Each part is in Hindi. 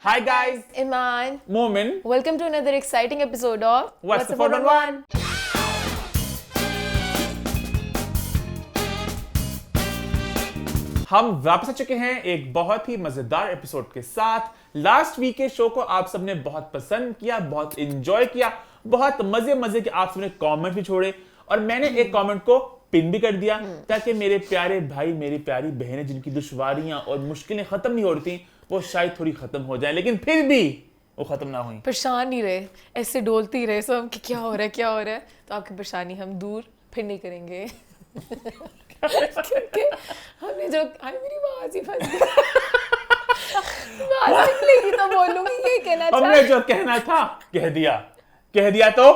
Hi guys, Iman. Momin. Welcome to another exciting episode of What's the 411? हम वापस आ चुके हैं एक बहुत ही मजेदार एपिसोड के साथ। लास्ट वीक के शो को आप सबने बहुत पसंद किया, बहुत एंजॉय किया, बहुत मजे के आप सबने कमेंट भी छोड़े और मैंने एक कमेंट को पिन भी कर दिया ताकि मेरे प्यारे भाई, मेरी प्यारी बहनें जिनकी दुश्वारियां और मुश्किलें खत्म नहीं हो रही थी वो शायद थोड़ी खत्म हो जाए, लेकिन फिर भी वो खत्म ना हुई। परेशान नहीं रहे, ऐसे डोलते ही रहे सब कि क्या हो रहा है क्या हो रहा है, तो आपकी परेशानी हम दूर फिर नहीं करेंगे। क्योंकि हमने जो मेरी आवाज ही फंस गई। आवाज निकलेगी तो बोलूंगी ये कहना था। हमने जो कहना था कह दिया तो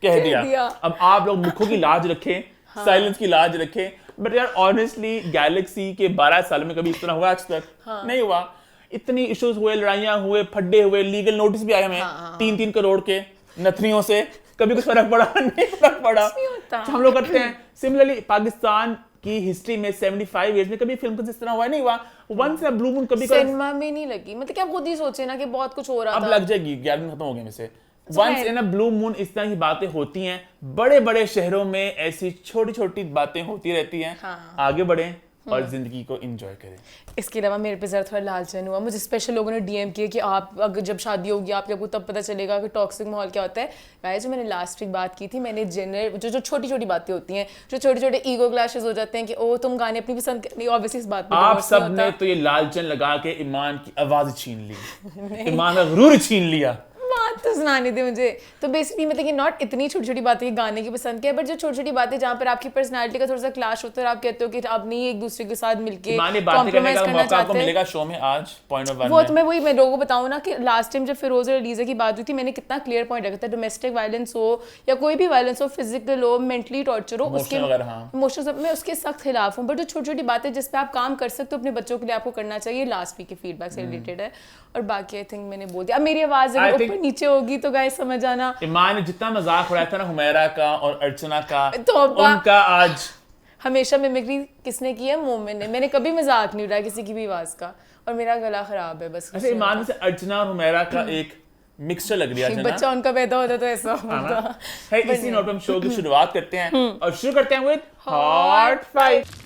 कह दिया। अब आप लोग मुखों की लाज रखें, साइलेंस की लाज रखें। बट यार ऑनेस्टली गैलेक्सी के 12 साल में कभी इस तरह हुआ आज तक? नहीं हुआ। इतनी इश्यूज हुए, लड़ाइयां हुए, फड्डे हुए, लीगल नोटिस भी आए हमें 3-3 करोड़ के नथनियों से, कभी कुछ फर्क पड़ा? नहीं फर्क पड़ा। हम लोग करते हैं। सिमिलरली पाकिस्तान की हिस्ट्री में 75 इयर्स में कभी फिल्म को इस तरह हुआ नहीं हुआ। Once in a blue moon कभी सिनेमा में नहीं लगी, मतलब क्या खुद ही सोचे ना कि बहुत कुछ हो रहा था। अब लग जाएगी, 11 दिन खत्म हो गए में से। Once in a blue moon इस तरह की बातें होती हैं। बड़े बड़े शहरों में ऐसी छोटी छोटी बातें होती रहती हैं। आगे बढ़ें और जिंदगी को एंजॉय करें। इसके अलावा मेरे पे जरा थोड़ा लालचन हुआ, मुझे स्पेशल लोगों ने डीएम किया कि आप अगर जब शादी होगी आपको तब पता चलेगा कि टॉक्सिक माहौल क्या होता है। गाइस, जो मैंने लास्ट वीक बात की थी, मैंने जनरल जो छोटी छोटी बातें होती हैं, जो छोटे छोटे ईगो क्लैशेस हो जाते हैं कि ओ तुम गाने अपनी पसंद नहीं, ऑब्वियसली इस बात पे आप सब ने तो ये लालचन लगा के ईमान की आवाज छीन ली, ईमान का गुरूर छीन लिया। बात तो सुनाने दे मुझे। तो बेसिकली मतलब कि नॉट इतनी छोटी छोटी बातें गाने की पसंद की है, बट जो छोटी छोटी बातें जहाँ पर आपकी पर्सनालिटी का थोड़ा सा क्लैश होता है और आप कहते हो कि आप नहीं एक दूसरे के साथ मिलके कॉम्प्रोमाइज करना चाहते हैं। मिलेगा शो में आज पॉइंट ऑफ वो तो मैं लोगों को बताऊं ना कि लास्ट टाइम जब फिरोज और अलीजा की बात हुई थी, मैंने कितना क्लियर पॉइंट रखा था। डोमेस्टिक वायलेंस हो या कोई भी वायलेंस हो, फिजिकल हो, मेंटली टॉर्चर हो, उसके इमोशनल मैं उसके सख्त खिलाफ हूँ। बट जो छोटी छोटी बातें जिस पे आप काम कर सकते हो अपने बच्चों के लिए, आपको करना चाहिए। लास्ट वीक के फीडबैक से रिलेटेड है और बाकी आई थिंक मैंने बोल दिया। अब मेरी आवाज अगर ऊपर नीचे होगी तो गाइस समझ आना। ईमान ने जितना मजाक उड़ाया था ना हुमैरा का और अर्चना का, तो उनका आज हमेशा मिमिक्री किसने की है? मोमिन ने। मैंने कभी मजाक नहीं उड़ाया किसी की भी आवाज का और मेरा गला खराब है बस। ऐसे ईमान से अर्चना और हुमैरा का एक मिक्सचर लग रहा है। बच्चा उनका पैदा होता तो ऐसा होता है। इसी नोट पर हम शो की शुरुआत करते हैं और शुरू करते हैं विद हॉट 5।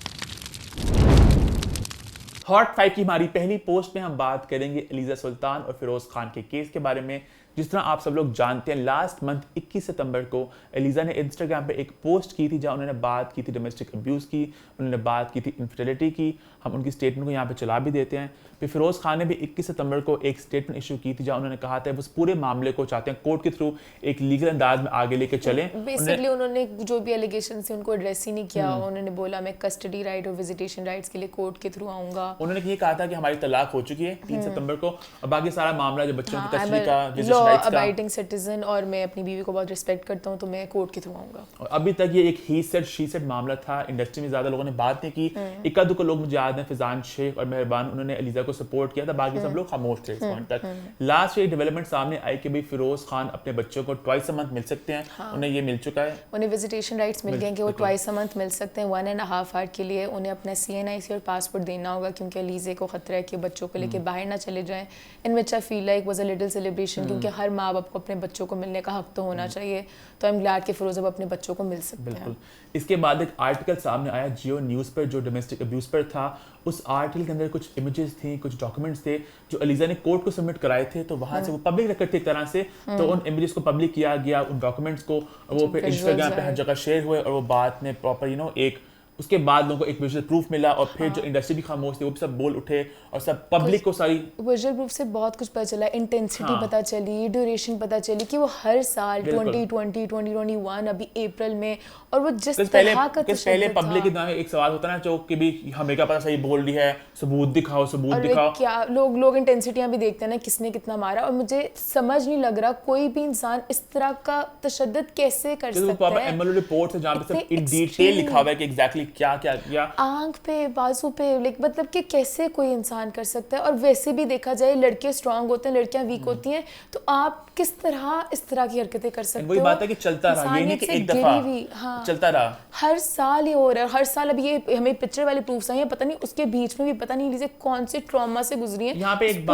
हॉट 5 की हमारी पहली पोस्ट में हम बात करेंगे एलिजा सुल्तान और फिरोज खान के केस के बारे में। जिस तरह आप सब लोग जानते हैं, लास्ट मंथ 21 सितंबर को एलिजा ने इंस्टाग्राम पे एक पोस्ट की थी जहां उन्होंने बात की थी डोमेस्टिक अब्यूज़ की, उन्होंने बात की थी इनफिडेलिटी की। हम उनकी स्टेटमेंट को यहाँ पे चला भी देते हैं। फिर फिरोज खान ने भी 21 सितंबर को एक स्टेटमेंट इशू की थी जहां उन्होंने कहा था उस पूरे मामले को चाहते हैं कोर्ट के थ्रू एक लीगल अंदाज में आगे लेके चलें। बेसिकली उन्होंने जो भी एलिगेशन थे उनको एड्रेस ही नहीं किया। उन्होंने बोला मैं कस्टडी राइट और विजिटेशन राइट्स के लिए कोर्ट के थ्रू आऊंगा। उन्होंने ये कहा था कि हमारी तलाक हो चुकी है 3 सितंबर को और बाकी सारा मामला जो बच्चों की कस्टडी का, विजिटेशन राइट्स का, सिटीजन और मैं अपनी बीवी को बहुत रिस्पेक्ट करता हूं तो मैं कोर्ट के थ्रू आऊंगा। और अभी तक ये एक ही सेड शी सेड मामला था। इंडस्ट्री में ज्यादा लोगों ने बात नहीं की। इक्का दुक्का लोग मुझे याद है, फिजान शेख और मेहरबान, उन्होंने एलिजा को सपोर्ट किया था, बाकी सब लोग खामोश थे इस पॉइंट तक। लास्ट ये डेवलपमेंट सामने आई कि भाई फिरोज खान अपने बच्चों को ट्वाइस अ मंथ मिल सकते हैं। उन्हें ये मिल चुका है, उन्हें विजिटेशन राइट्स मिल गए कि वो ट्वाइस अ मंथ मिल सकते हैं 1.5 आवर के लिए। उन्हें अपना CNIC और पासपोर्ट देना होगा क्योंकि एलिजा को खतरा है कि बच्चों को लेके बाहर ना चले जाएं। In which I feel like was a little celebration, क्योंकि हर माँ बाप को अपने बच्चों को मिलने का हक तो होना चाहिए। तो आई एम ग्लैड कि फिरोज अब अपने बच्चों को मिल सकते हैं। इसके बाद एक आर्टिकल सामने आया जियो न्यूज़ पर जो डोमेस्टिक अब्यूज पर था। उस आर्टिकल के अंदर कुछ इमेजेस थी, कुछ डॉक्यूमेंट्स थे जो एलिजा ने कोर्ट को सबमिट कराए थे। तो वहां से वो पब्लिक रिकॉर्ड थे एक तरह से। तो उन इमेजेस को पब्लिक किया गया, उन डॉक्यूमेंट्स को, और वो फिर इंस्टाग्राम पे हर जगह शेयर हुए और वो बात में प्रॉपर एक उसके बाद लोगों को एक विजुअल प्रूफ मिला और फिर जो इंडस्ट्री भी खामोश थी वो भी सब बोल उठे और सब पब्लिक को सारी विजुअल प्रूफ से बहुत कुछ पता चला। इंटेंसिटी पता चली, ड्यूरेशन पता चली कि वो हर साल 2020, 2021 अभी अप्रैल में, और वो जिस तरह का पहले पब्लिक के दिमाग में एक सवाल होता ना जो कि भी हमें क्या पता सही बोल रही है, सबूत दिखाओ, सबूत दिखाओ। क्या लोग इंटेंसिटियां भी देखते हैं ना किसने कितना मारा, और मुझे समझ नहीं लग रहा कोई भी इंसान इस तरह का तशद्दुद कैसे कर सकता है। एमएलओ रिपोर्ट है जहां पे सब इन डिटेल लिखा हुआ है कि एग्जैक्टली क्या क्या किया, आंख पे, बाजू पे, लाइक मतलब कि कैसे कोई इंसान कर सकता है। और वैसे भी देखा जाए लड़के स्ट्रांग होते हैं, लड़कियां वीक होती हैं, तो आप किस तरह इस तरह की हरकतें कर सकते हो। वही बात है कि चलता रहा, ये नहीं कि एक दफा, चलता रहा, हर साल ये हो रहा है, हर साल। अभी ये हमें पिक्चर वाले प्रूफ्स हैं, पता नहीं उसके बीच में भी पता नहीं लीजिए कौन से ट्रॉमा से गुजरी है यहाँ पे एक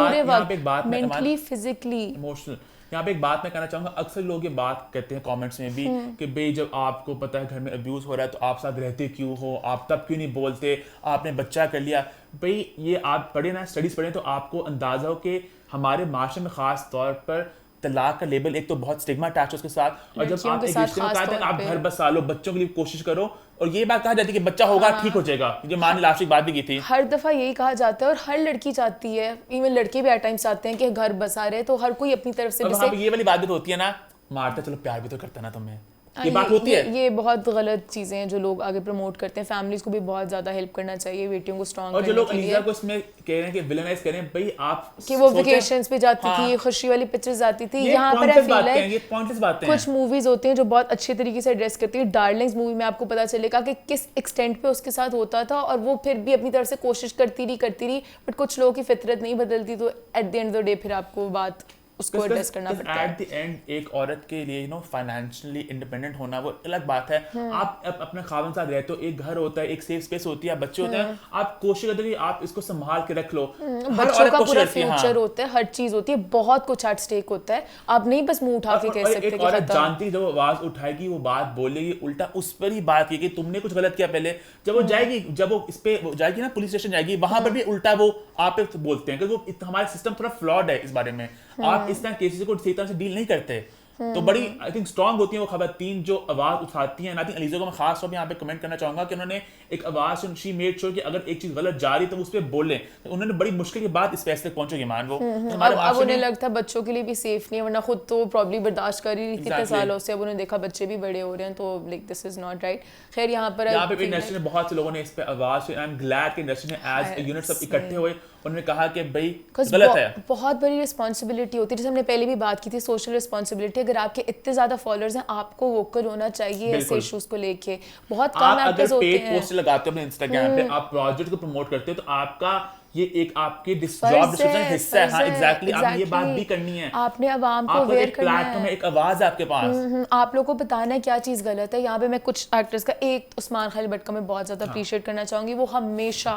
बात मेंटली, फिजिकली, इमोशनल। यहाँ पे एक बात मैं कहना चाहूंगा, अक्सर लोग ये बात कहते हैं कमेंट्स में भी कि भाई जब आपको पता है घर में अब्यूज हो रहा है तो आप साथ रहते क्यों हो, आप तब क्यों नहीं बोलते, आपने बच्चा कर लिया। भाई ये आप पढ़े ना, स्टडीज पढ़े तो आपको अंदाजा हो कि हमारे माशरे में खास तौर पर तलाक का लेबल एक तो बहुत स्टिग्मा अटैच है उसके साथ, और जब आप एक रिश्ते में कहते हैं आप घर बसा लो, बच्चों के लिए कोशिश करो, और ये बात कहा जाती है कि बच्चा होगा ठीक हो जाएगा, जो मान लास्ट एक बात भी की थी, हर दफा यही कहा जाता है और हर लड़की चाहती है, इवन लड़के भी एट टाइम्स चाहते हैं कि घर बसा रहे, तो हर कोई अपनी तरफ से जैसे ये वाली बात भी तो होती है ना, मारता चलो प्यार भी तो करता ना तुम्हें, ये बात होती है। ये बहुत गलत चीजें हैं जो लोग आगे प्रमोट करते हैं। फैमिलीज को भी बहुत ज्यादा हेल्प करना चाहिए बेटियों को स्ट्रांग करने के लिए। और जो लोग अलीजा को इसमें कह रहे हैं कि विलेनाइज कर रहे हैं, भाई आप कि वो वेकेशंस पे जाती थी, खुशी वाली पिक्चर्स आती थी, यहाँ पर आई फील लाइक ये पॉइंटलेस बातें हैं। कुछ मूवीज होती हैं जो बहुत अच्छे तरीके से एड्रेस करती है। डार्लिंग्स मूवी में आपको पता चलेगा कि किस एक्सटेंट पे उसके साथ होता था, और वो फिर भी अपनी तरफ से कोशिश करती रही, बट कुछ लोगों की फितरत नहीं बदलती, तो at the end of the day फिर आपको बात उसको एड्रेस करना पड़ता है। एट द एंड एक औरत के लिए फाइनेंशियली इंडिपेंडेंट होना वो अलग बात है। आप अपने खावन साथ रहते हो, एक घर होता है, एक सेफ स्पेस होती है, बच्चे होते हैं, आप कोशिश करते हो कि आप इसको संभाल के रख लो, बच्चों का पूरा फ्यूचर होता है, हर चीज होती है, बहुत कुछ एट स्टेक होता है, आप नहीं बस मुंह उठा के कह सकते कि औरत जानती जब वो आवाज उठाएगी, वो बात बोलेगी, उल्टा उस पर ही बात की कि तुमने कुछ गलत किया पहले, जब वो जाएगी, जब वो इस पे जाएगी ना, पुलिस स्टेशन जाएगी, वहां पर भी उल्टा वो आप पे बोलते हैं, क्योंकि वो हमारा सिस्टम थोड़ा फ्लॉड है इस बारे में, आप इस तरह केसेस को सही तरह से डील नहीं करते। तो बड़ी आई थिंक स्ट्रांग होती है वो खवातीन जो आवाज उठाती हैं। आई थिंक अलीजा को मैं खास तौर पे यहाँ पे कमेंट करना चाहूंगा कि उन्होंने एक आवाज, शी मेड श्योर कि अगर एक चीज गलत जा रही तो उस पर बोलें, तो उन्होंने बड़ी मुश्किल के बाद इस फैसले तक पहुंचेगी मान वो। अब उन्हें लगता है बच्चों के लिए भी सेफ नहीं है, वरना खुद तो प्रॉब्ली बर्दाश्त कर ही रही थी इतने सालों से, अब उन्होंने देखा बच्चे भी बड़े हो रहे हैं, तो like this is not right. खैर यहाँ पर इंडस्ट्री में बहुत से लोगों ने इस पे आवाज, आई एम ग्लैड कि इंडस्ट्री में एज ए यूनिट सब इकट्ठे हुए, उन्होंने कहा कि भाई गलत है। बहुत बड़ी रिस्पॉन्सिबिलिटी होती है, जैसे हमने पहले भी बात की थी, सोशल रिस्पॉन्सिबिलिटी। अगर आपके इतने ज्यादा फॉलोअर्स हैं, आपको वोकल होना चाहिए ऐसे इश्यूज को लेके। बहुत कम एक्टर्स होते हैं, पेड पोस्ट लगाते हो अपने इंस्टाग्राम पे, आप प्रोजेक्ट को प्रमोट करते हो, तो आपका ये एक आपके जॉब डिस्क्रिप्शन हिस्सा है। हाँ एग्जैक्टली, आपने ये बात भी करनी है, आपने अवाम को अवेयर करना है, प्लेटफॉर्म है, एक आवाज है आपके पास, आप लोगों को बताना है क्या चीज गलत है। यहाँ पे मैं कुछ एक्टर्स का, एक उस्मान खालिद भट्ट का मैं बहुत ज्यादा अप्रिशिएट करना चाहूंगी, वो हमेशा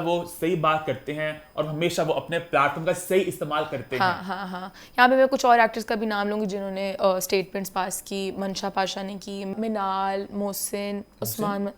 वो सही बात करते हैं और हमेशा वो अपने प्लेटफॉर्म का सही इस्तेमाल करते हैं। हाँ। यहाँ पे मैं कुछ और एक्टर्स का भी नाम लूंगी जिन्होंने स्टेटमेंट्स पास की। मंशा पाशा ने की, मिनाल, मोहसिन, उस्मान,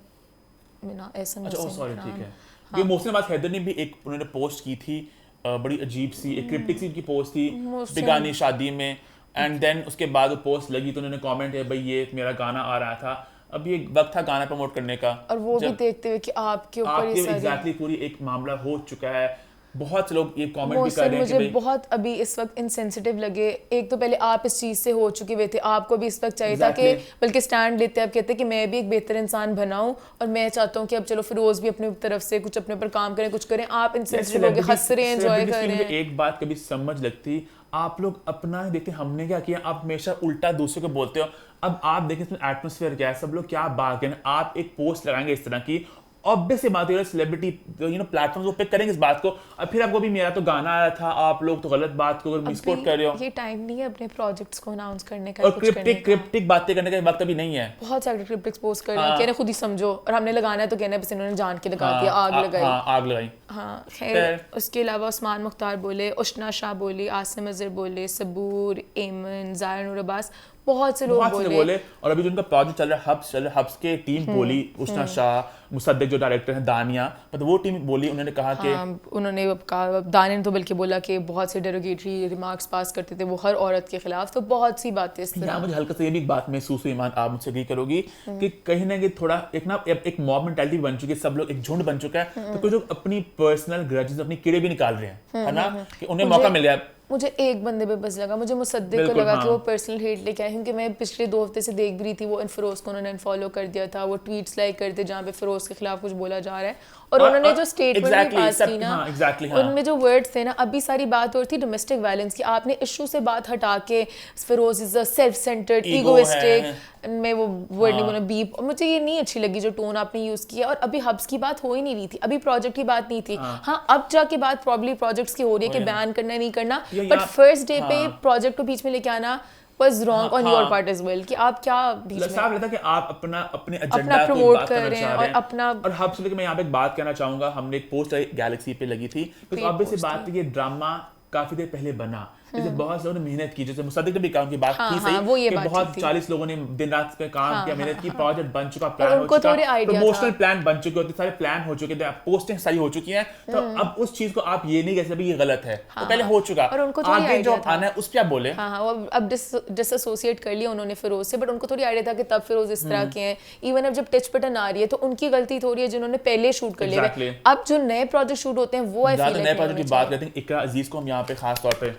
ये मोहसिन अब्बास हैदर ने भी एक उन्होंने पोस्ट की थी, बड़ी अजीब सी एक क्रिप्टिक सी उनकी पोस्ट थी बेगानी शादी में, एंड देन उसके बाद वो पोस्ट लगी तो उन्होंने कमेंट है भाई ये मेरा गाना आ रहा था, अब ये वक्त था गाना प्रमोट करने का, और वो भी देखते हुए कि आपके ऊपर ये एग्जैक्टली पूरी एक मामला हो चुका है। बहुत से लोग ये कमेंट भी कर रहे हैं कि मुझे बहुत अभी इस वक्त इनसेंसिटिव लगे। एक तो पहले आप इस चीज से हो चुके हुए थे, आपको भी इस वक्त चाहिए था कि बल्कि स्टैंड लेते, आप कहते कि मैं भी एक बेहतर इंसान बनाऊं और मैं चाहता हूं कि अब चलो फिरोज भी अपनी तरफ से कुछ अपने ऊपर काम करें, कुछ करें। आप इनसेंसिटिव हो गए, हंस रहे हैं, एंजॉय कर रहे हैं। एक बात कभी समझ लगती, आप लोग अपना ही देखते हमने क्या किया, आप हमेशा उल्टा दूसरे को बोलते हो। अब आप देखें इसमें एटमॉस्फेयर क्या है, सब लोग क्या बात करें, आप एक पोस्ट लगाएंगे इस तरह की, ऑब्वियस सी बात है सेलिब्रिटी प्लेटफॉर्म को पिक करेंगे इस बात को, और फिर आपको भी मेरा तो गाना आया था, आप लोग तो गलत बात को मिसकोट कर रहे हो। ये टाइम नहीं है अपने प्रोजेक्ट्स को अनाउंस करने का, और क्रिप्टिक बातें करने का वक्त अभी नहीं है। बहुत सारे क्रिप्टिक्स पोस्ट कर रहे हैं, कहने खुद ही समझो, और हमने लगाना है तो कहना है बस इन्होंने जान के लगा दिया, आग लगाई। हाँ खैर, उसके अलावा उस्मान मुख्तार बोले, उशना शाह बोली, आसिम अजहर बोले, सबूर, एमन, ज़ाहिर नूर अब्बास, बहुत से लोग बोले। और अभी जो उनका प्रोजेक्ट चल रहा है हब्स के टीम बोली, उस्ना शाह, मुसद्दिक जो डायरेक्टर हैं, दानिया, मतलब वो टीम बोली, उन्होंने कहा कि उन्होंने कहा, दानिया ने तो बल्कि बोला कि बहुत से डेरोगेटरी रिमार्क्स पास करते थे वो हर औरत के खिलाफ, तो बहुत सी बातें इस तरह। मुझे हल्का सा ये भी बात महसूस हुई, ईमान आप मुझसे एग्री करोगी कि कहीं ना कहीं थोड़ा एक मॉब मेंटालिटी बन चुकी है, सब लोग एक झुंड बन चुका है, तो कुछ लोग अपनी पर्सनल ग्रजेस, अपनी कीड़े भी निकाल रहे हैं, है ना, कि उन्हें मौका मिल गया। मुझे एक बंदे पे बस लगा, मुझे मुसद्दिक को लगा कि वो पर्सनल हेट लेके आए, क्योंकि मैं पिछले 2 हफ्ते से देख भी रही थी वो फिरोज को उन्होंने अनफॉलो कर दिया था, वो ट्वीट्स लाइक करते जहाँ पे फिरोज के खिलाफ कुछ बोला जा रहा है, और उन्होंने जो स्टेटमेंट पास की ना, एग्जैक्टली उनमें जो वर्ड्स थे ना, अभी सारी बात हो रही थी डोमेस्टिक वायलेंस की, आपने इशू से बात हटा के Firoz is a self centred egoistic, मैं वो वर्ड नहीं बोला बीप, और मुझे ये नहीं अच्छी लगी जो टोन आपने यूज किया। और अभी हब्स की बात हो ही नहीं रही थी, अभी प्रोजेक्ट की बात नहीं थी। हाँ अब जाके बात प्रॉब्ली प्रोजेक्ट्स की हो रही है कि बैन करना नहीं करना, बट फर्स्ट डे पे प्रोजेक्ट को बीच में लेके आना was wrong on your part as well, कि आप क्या बीच में साफ रहता कि आप अपने एजेंडा को प्रमोट कर रहे हैं और अपना। और हब से लेकर मैं यहाँ पे एक बात कहना चाहूंगा, हमने एक पोस्ट गैलेक्सी पे लगी थी, तो ऑब्वियसली बात थी, ये ड्रामा काफी देर पहले बना, जैसे बहुत लोगों ने मेहनत की, जैसे मुसद्दिक ने भी काम की बात की सही, कि बहुत 40 लोगों ने दिन रात पे काम किया, मेहनत की, प्रोजेक्ट बन चुका, प्लान हो चुका, प्रमोशनल प्लान बन चुके होते, सारे प्लान हो चुके थे, पोस्टिंग सारी हो चुकी हैं, तो अब उस चीज को आप ये नहीं कह सकते ये गलत है, तो पहले हो चुका, आगे जो आना है उस पे आप बोले। अब डिसएसोसिएट कर लिया उन्होंने फिरोज से, बट उनको थोड़ी आइडिया था कि तब फिरोज इस तरह के हैं। इवन अब जब टच बटन आ रही है तो उनकी गलती थोड़ी है जिन्होंने पहले शूट कर लिया। अब जो नए प्रोजेक्ट शूट होते हैं वो नए प्रोजेक्ट की बात करते हैं, इकरा अजीज को हम यहाँ पे खास तौर पे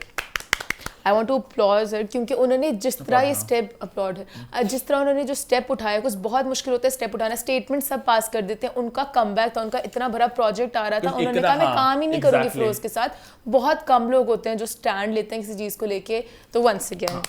आई वांट टू अपलॉज हर, क्योंकि उन्होंने जिस तरह ये स्टेप अपलॉड है, जिस तरह उन्होंने जो स्टेप उठाया, कुछ बहुत मुश्किल होता है स्टेप उठाना, स्टेटमेंट सब पास कर देते हैं, उनका कमबैक था, उनका इतना बड़ा प्रोजेक्ट आ रहा था, उन्होंने कहा मैं काम ही नहीं करूंगी फिरोज के साथ। बहुत कम लोग होते हैं जो स्टैंड लेते हैं किसी चीज को लेके, तो वंस अगेन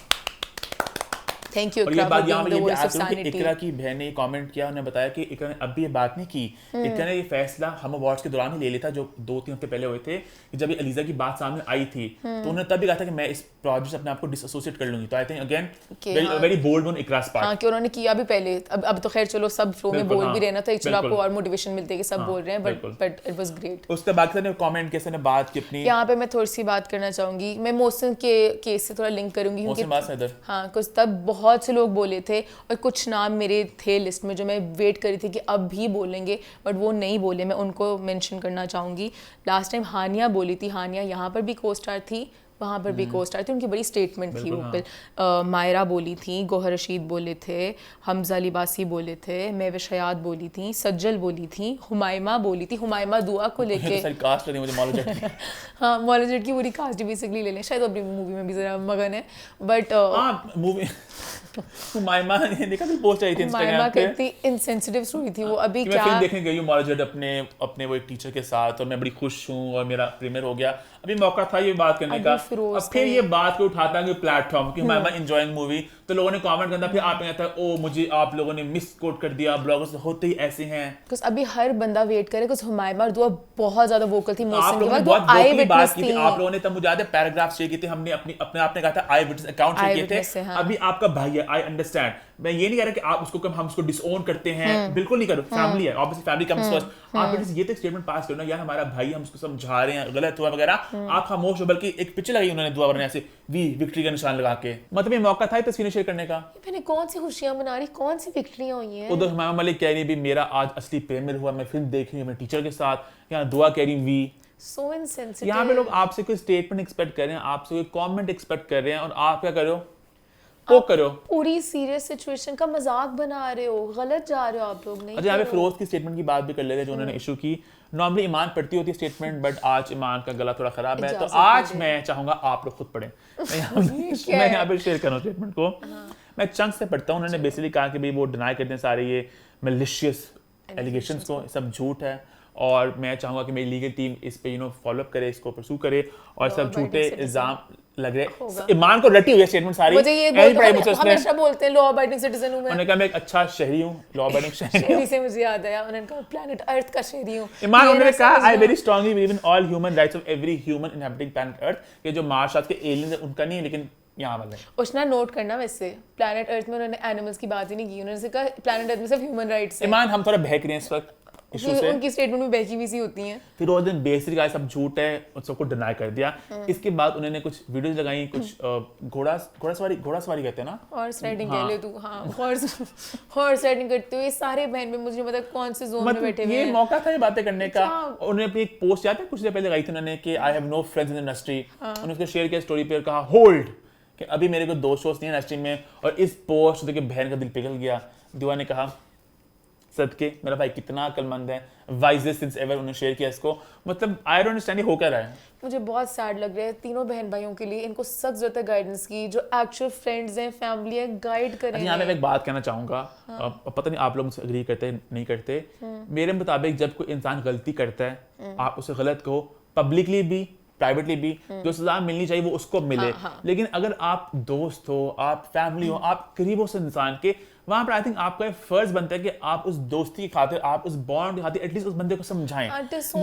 थैंक यू। और ये बात यहाँ ये भी ऐड करूँ कि इकरा की बहन ने कमेंट किया, उन्होंने बताया कि इकरा ने अब भी ये बात नहीं की, इकरा ने ये फैसला हम अवार्ड्स के दौरान ही ले लिया था, जो 2-3 हफ्ते पहले हुए थे, कि जब ये अलीजा की बात सामने आई थी, तो उन्होंने तब भी कहा था कि मैं इस प्रोजेक्ट से अपने आप को डिसएसोसिएट कर लूंगी। तो I think again very bold on इकरा's पार्ट। हां कि उन्होंने किया भी पहले, अब तो खैर चलो सब फ्लो में बोल भी रहना था, चलो आपको और मोटिवेशन मिलती है कि सब बोल रहे हैं, बट इट वाज ग्रेट। उसके बाद ने कमेंट कैसे ने बात की अपनी, यहाँ पे मैं थोड़ी सी बात करना चाहूंगी, मैं मोहसिन के केस से थोड़ा लिंक करूंगी, क्योंकि हाँ कुछ तब बहुत से लोग बोले थे और कुछ नाम मेरे थे लिस्ट में जो मैं वेट कर रही थी कि अब भी बोलेंगे, बट वो नहीं बोले, मैं उनको मेंशन करना चाहूँगी। लास्ट टाइम हानिया बोली थी, हानिया यहाँ पर भी को स्टार थी, वहाँ पर भी को स्टार थी, उनकी बड़ी स्टेटमेंट थी वो। मायरा बोली थी, गोहर रशीद बोले थे, हमजा लिबासी बोले थे, महविश हयात बोली थी, सज्जल बोली थी, हुमायमा बोली थी, हुमायमा दुआ को लेके हाँ मौलाजेट की पूरी कास्ट बेसिकली ले लें, शायद अपनी मूवी में भी जरा मगन है, बट मूवी हुमायमा ने देखा थी पोस्ट आई थी इंस्टाग्राम पे, कितनी इनसेंसिटिव स्टोरी थी वो। अभी क्या मैं फिल्म देखने गई हूँ मौलाजेट अपने वो एक टीचर के साथ, और मैं बड़ी खुश हूँ और मेरा प्रीमियर हो गया, अभी मौका था ये बात करने का, अब फिर ये बात को उठाता है प्लेटफॉर्म कि हुमायमा एंजॉयिंग मूवी, तो लोगों ने कमेंट करता, फिर आप कहता है ओ मुझे आप लोगों ने मिस कोट कर दिया, ब्लॉगर्स होते ही ऐसे हैं, बिकॉज़ अभी हर बंदा वेट करे, कुछ हुमायमा दुआ बहुत ज्यादा वोकल थी मोहसिन के बाद, वो आई विटनेस थी, आप लोगों ने तब मुझे याद है पैराग्राफ शेयर किए थे, हमने अपने आपने कहा था आई विटनेस अकाउंट शेयर किए थे। अभी आपका भाई है, आई अंडरस्टैंड, मैं ये नहीं कह रहा कि आप उसको हम उसको डिसओन करते हैं, बिल्कुल नहीं करो, फैमिली है, ऑब्वियसली फैमिली कम्स फर्स्ट, आप ये तो स्टेटमेंट पास करो ना यार हमारा भाई, हम उसको समझा रहे हैं गलत हुआ वगैरह, आप खामोश हो, बल्कि एक पिक्चर लगाई उन्होंने दुआ करने ऐसे विक्ट्री का निशान लगा के, मतलब ये मौका था तस्वीरें शेयर करने का। मैंने कौन सी खुशियां मना रही, कौन सी विक्ट्रियां हुई हैं। उधर हुमायमा मलिक कह रही भी मेरा आज असली प्रेमियर हुआ, मैं फिल्म देख रही हूँ मेरे टीचर के साथ, यहाँ दुआ कह रही वी, सो इनसेंसिटिव। यहाँ पे लोग आपसे कोई स्टेटमेंट एक्सपेक्ट कर रहे हैं, आपसे कोई कमेंट एक्सपेक्ट कर रहे हैं, और आप क्या करो वो करो, पूरी सीरियस सिचुएशन का मजाक बना रहे हो, गलत जा रहे हो आप लोग। नहीं अच्छा यहाँ पे फिरोज की स्टेटमेंट की बात भी कर लेते हैं जो उन्होंने इशू की। नॉर्मली ईमान पढ़ती होती है स्टेटमेंट, बट आज ईमान का गला थोड़ा खराब है, तो आज मैं चाहूंगा आप लोग खुद पढ़ें, मैं यहाँ पे शेयर करूँ स्टेटमेंट को। मैं चंक से पढ़ता हूँ। उन्होंने बेसिकली कहा कि भाई वो डिनाई करते हैं सारे ये मैलिशियस एलिगेशंस को, सब झूठ है, और मैं चाहूँगा कि मेरी लीगल टीम इस पे फॉलो अप करे, इसको परसू करे, और सब झूठे इल्जाम लग रहे ईमान को रटी हुई स्टेटमेंट सारी। मुझे ये हमेशा बोलते हैं लॉ अबाइडिंग सिटीजन हूं मैं। उन्होंने कहा मैं एक अच्छा शहरी हूं, लॉ अबाइडिंग शहरी से मुझे याद आया, उन्होंने कहा प्लैनेट अर्थ का शहरी हूं। ईमान उन्होंने कहा I very strongly believe in all human rights of every human inhabiting planet earth, कि जो मार्स के एलियंस है उनका नहीं है, लेकिन यहाँ वाले उसना नोट करना वैसे प्लैनेट अर्थ में उन्होंने एनिमल्स की बात ही नहीं की, उन्होंने कहा प्लैनेट अर्थ में सिर्फ ह्यूमन राइट्स है। ईमान हम थोड़ा बहक रहे हैं इस वक्त इशू से, उनकी स्टेटमेंट में बहकी सी होती हैं। फिर उस दिन बेसिकली का सब झूठ है, उन सबको डिनाई कर दिया। इसके बाद उन्होंने कुछ वीडियोस लगाई, कुछ घोड़ासवारी कहते हैं ना, हॉर्स राइडिंग कह ले तू, हाँ हॉर्स राइडिंग करते हुए सारे बहन में मुझे मतलब कौन से जोन में बैठे हुए हैं। ये मौका था ये बातें करने का। उन्होंने अपनी एक पोस्ट याद है कुछ देर पहले लगाई थी उन्होंने कि I have no friends in the industry, उन्होंने उसको शेयर किया स्टोरी पे, कहा होल्ड कि अभी मेरे को दोस्त नहीं है इंडस्ट्री में, और इस पोस्ट देखिए बहन का दिल पिघल गया। दुआ ने कहा सदके, मेरा भाई कितना अक्लमंद है, वाइजेस्ट सिंस एवर उन्होंने शेयर किया इसको, मतलब आई डोंट अंडरस्टैंड ये हो क्या रहा है। मुझे बहुत सैड लग रहा है तीनों बहन भाइयों के लिए, इनको सख्त जरूरत है गाइडेंस की, जो एक्चुअल फ्रेंड्स हैं, फैमिली है, गाइड करें। यहाँ मैं एक बात कहना चाहूंगा, पता नहीं आप लोग मुझसे एग्री करते हैं नहीं करते, मेरे मुताबिक जब कोई इंसान गलती करता है आप उसे गलत कहो, पब्लिकली भी प्राइवेटली भी, जो सजा मिलनी चाहिए वो उसको मिले। लेकिन अगर आप दोस्त हो, आप फैमिली हो, आप करीब हो उस इंसान के, वहां पर आई थिंक आपका एक फर्ज बनता है कि आप उस दोस्ती की खातिर, आप उस बॉन्ड की खातिर एटलीस्ट उस बंदे को समझाएं।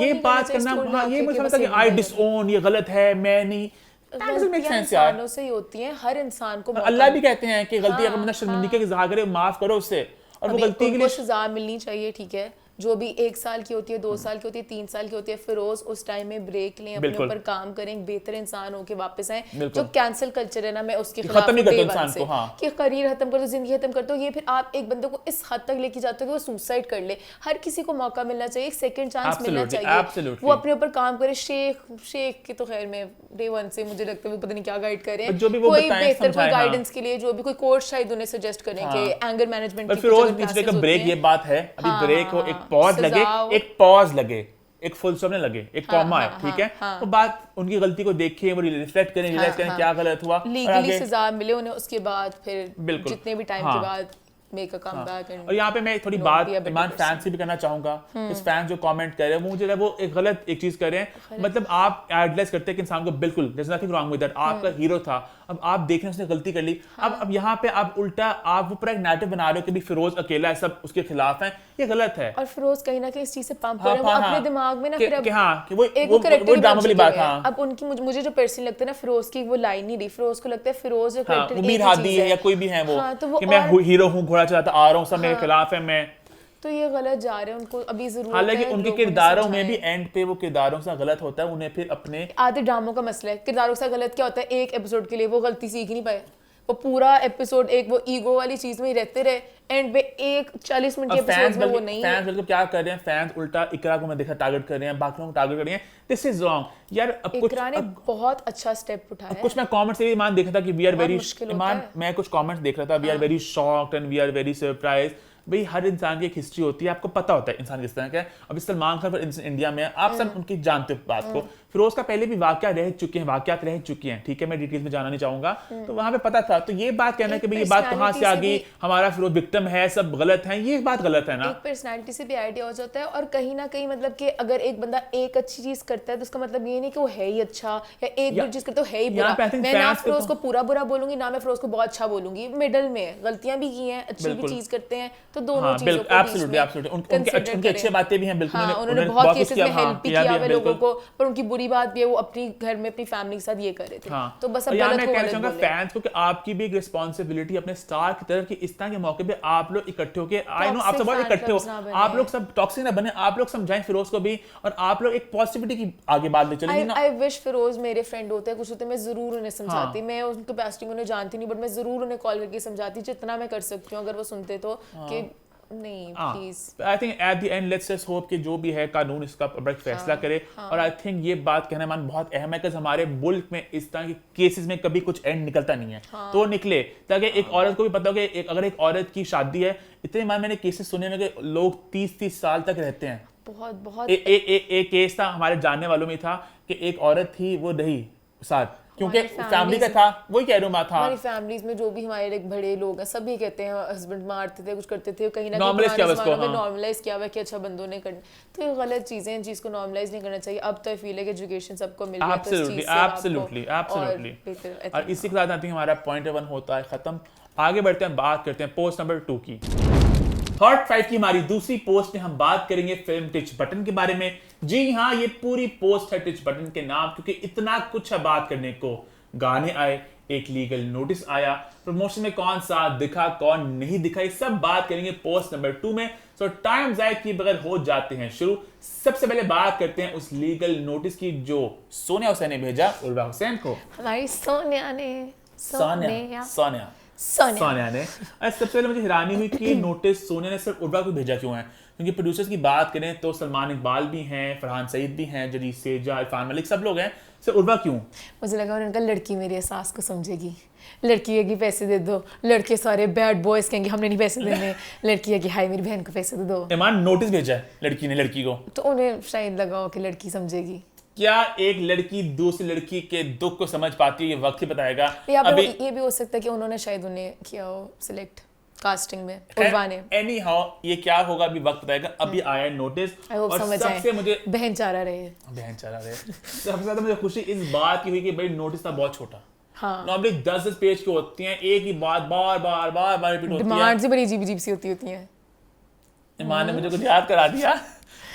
ये बात करना, ये मुझे समझता है कि आई डिसओन, ये गलत है, मैं नहीं, इंसानों से ही होती है, हर इंसान को। अल्लाह भी कहते हैं कि गलती अगर बंदा शर्मिंदगी का इज़हार करे, माफ करो उससे, और वो गलती के लिए सजा मिलनी चाहिए। ठीक है, जो भी 1 साल की होती है, 2 साल की होती है, 3 साल की होती है, फिरोज उस टाइम में ब्रेक लें, अपने ऊपर काम करें, एक बेहतर इंसान होके वापस आए। जो कैंसिल कल्चर है ना, मैं उसके खिलाफ हूं डे वन से, कि करियर खत्म कर दो, जिंदगी खत्म कर दो। ये फिर आप एक बंदे को इस हद तक लेके जाते हो कि वो सुसाइड कर ले। हर किसी को मौका मिलना चाहिए, एक सेकंड चांस मिलना चाहिए, वो अपने ऊपर काम करे। शेख की तो खैर में डे वन से मुझे लगता है वो पता नहीं क्या गाइड कर रहे हैं, कोई बेहतर कोई गाइडेंस के लिए, जो भी कोई कोर्स शायद उन्हें सजेस्ट करें कि एंगर मैनेजमेंट की फिरोज बीच का ब्रेक, ये बात है, अभी ब्रेक हो, एक पॉज लगे, एक पॉज लगे, एक फुल स्टॉप न लगे, एक कॉमा है, ठीक है, तो बात उनकी गलती को देखें, वो रिफ्लेक्ट करें, रियलाइज करें क्या गलत हुआ, लीगली सजा मिले उन्हें, उसके बाद फिर जितने भी टाइम के बाद मेक अ कमबैक। और यहाँ पे मैं थोड़ी बात ईमान फैंस से भी करना चाहूंगा, उस फैंस जो कमेंट कर रहे हैं मुझे वो एक गलत एक चीज कर रहे हैं, मतलब आप आइडलाइज करते हैं कि इंसान को, बिल्कुल there is nothing wrong with that, आपका हीरो था, अब आप देख रहे हैं उसने गलती कर ली, अब यहाँ पे आप उल्टा आप वो पूरा एक नैरेटिव बना रहे हो कि भी फिरोज अकेला है, सब उसके खिलाफ है, ये गलत है। और फिरोज कहीं ना कहीं इस चीज से पंप हो रहा है, वो अपने दिमाग में ना फिर वो ड्रामा वाली बात। अब उनकी मुझे जो पर्सनली लगता है ना, फिरोज की वो लाइन नहीं रही, फिरोज को लगता है फिरोज मीर हादी है या कोई भी है वो कि मैं हीरो हूँ, घोड़ा चलाता आ रहा हूँ, सब मेरे खिलाफ है, मैं तो ये गलत जा रहे हैं, उनको अभी जरूरत है। हालांकि उनके किरदारों में भी एंड पे वो किरदारों से गलत होता है, उन्हें फिर अपने आधे ड्रामों का मसला है, किरदारों से गलत क्या होता है, एक एपिसोड के लिए वो गलती सीख नहीं पाए, वो पूरा एपिसोड एक वो ईगो वाली चीज में ही रहते रहे, एंड पे एक 40 मिनट के एपिसोड में वो नहीं है। फैंस क्या कर रहे हैं, फैंस उल्टा इकरा को मैं देखा टारगेट कर रहे हैं, बाकी लोगों को टारगेट कर रहे हैं, दिस इज रॉन्ग यार। अब इकरा ने बहुत अच्छा स्टेप उठाया है। कुछ मैं कमेंट्स से ईमान देख रहा था कि वी आर वेरी ईमान, मैं कुछ कमेंट्स देख रहा था, we are very shocked and we are very surprised. भाई हर इंसान की एक हिस्ट्री होती है, आपको पता होता है इंसान किस तरह का है। अभी सलमान खान इंडिया में आप सब उनकी जानते हो बात को, फिरोज का पहले भी वाकयात रह चुके हैं, ठीक है, मैं डिटेल्स में जाना नहीं चाहूंगा, तो वहां पे पता था। तो ये बात कहना कि भाई ये बात कहां से आ गई, हमारा फिरोज विक्टिम है, सब गलत है, ये बात गलत है ना। एक पर्सनालिटी से भी आइडिया हो जाता है, और कहीं ना कहीं मतलब कि अगर एक बंदा एक अच्छी चीज करता है तो उसका मतलब ये नहीं कि वो है ही अच्छा, या एक बुरी चीज करता है ही बुरा। मैं ना फिरोज को पूरा बुरा बोलूंगी, ना मैं फिरोज को बहुत अच्छा बोलूंगी, मिडल में गलतियां भी की हैं, अच्छी भी चीज करते हैं, तो दोनों चीजों को एब्सोल्युटली उनकी अच्छी बातें भी हैं, बिल्कुल उन्होंने बहुत केसेस में हेल्प भी किया है लोगों को, पर उनकी बुरी बात भी है, वो अपनी घर में अपनी फैमिली के साथ ये कर रहे थे। तो बस अब गलत को गलत बोल रहे हैं। फैंस को कि आपकी भी एक रिस्पांसिबिलिटी अपने स्टार की तरफ कि इस तरह के मौके पे आप लोग इकट्ठे होके, आई नो आप सब बहुत इकट्ठे हो, आप लोग सब टॉक्सिक ना बने, आप लोग समझाएं फिरोज को भी, और आप लोग एक पॉजिटिविटी की आगे बात ले चलेंगे ना। आई विश फिरोज मेरे फ्रेंड होते हैं, कुछ होते, मैं जरूर उन्हें समझाती, मैं उनकी कैपेसिटी उन्हें जानती नहीं, बट मैं जरूर उन्हें कॉल करके समझाती जितना मैं कर सकती हूँ, अगर वो सुनते तो कि नहीं please. I think at the end let's just hope कि जो भी है कानून इसका बड़ा फैसला करे। और आई थिंक ये बात कहना मान बहुत अहम है, कि हमारे मुल्क में इस तरह के केसेस में कभी कुछ एंड निकलता नहीं है, तो निकले ताकि एक औरत को भी पता हो कि अगर एक औरत की शादी है, इतने मान मैंने केसेस सुने में कि लोग 30-30 साल तक रहते हैं। बहुत एक केस था हमारे जानने वालों में था कि एक औरत थी, वो रही साथ क्योंकि फैमिली का था, वही कह रहा हूं था। हमारी फैमिलीज में जो भी हमारे बड़े लोग हैं सभी कहते हैं हस्बैंड मारते थे, कुछ करते थे, कहीं ना कहीं नॉर्मलाइज किया हुआ कि अच्छा बंदों ने करना, तो ये गलत चीजें हैं जिसको नॉर्मलाइज नहीं करना चाहिए। अब तो आई फील है कि एजुकेशन सबको मिल गया, एब्सोल्युटली और इसी के साथ आई थिंक हमारा पॉइंट 1 होता है खत्म। आगे बढ़ते हैं, बात करते हैं पोस्ट नंबर 2 की। हॉट 5 की हमारी दूसरी पोस्ट में हम बात करेंगे फिल्म टिच बटन के बारे में। जी हाँ, ये पूरी पोस्ट है टिच बटन के नाम, क्योंकि इतना कुछ है बात करने को। गाने आए, एक लीगल नोटिस आया, प्रमोशन में कौन सा दिखा कौन नहीं दिखा, ये सब बात करेंगे पोस्ट नंबर 2 में। सो टाइम जाए किए बगैर हो जाते हैं शुरू। सबसे पहले बात करते हैं उस लीगल नोटिस की जो सोनिया हुसैन ने भेजा उर्वा हुसैन को। हमारी सोनिया ने सबसे पहले मुझे हैरानी हुई कि नोटिस सोनिया ने सिर्फ उर्वा को भेजा क्यों है, क्योंकि प्रोड्यूसर्स की बात करें तो सलमान इकबाल भी हैं, फरहान सईद भी हैं, जरीस सेजा, इरफान मलिक, सब लोग हैं, सर उर्वा क्यों? मुझे लगा उन्होंने कहा लड़की मेरे एहसास को समझेगी, लड़की है कि पैसे दे दो, लड़के सारे बैड बॉयज कहेंगे हमने नहीं पैसे देने, लड़की है कि हाय मेरी बहन को पैसे दे दो। ईमान नोटिस भेजा है लड़की ने लड़की को, तो उन्हें शायद लगा हो कि लड़की समझेगी। क्या एक लड़की दूसरी लड़की के दुख को समझ पाती है? ये वक्त ही बताएगा। अभी ये भी हो सकता है कि उन्होंने शायद उन्हें किया हो सिलेक्ट कास्टिंग में, उर्वा ने। एनी हाउ ये क्या होगा अभी वक्त बताएगा। अभी आया नोटिस और सबसे मुझे बहन चारा रहे सबसे ज्यादा मुझे खुशी इस बात की हुई कि भाई नोटिस था बहुत छोटा। हाँ। नॉर्मली 10 पेज की होती हैं, एक ही बात बार बार रिपीट होती है, डिमांड्स भी बड़ी अजीब सी होती हैं। ईमान ने मुझे कुछ याद करा दिया।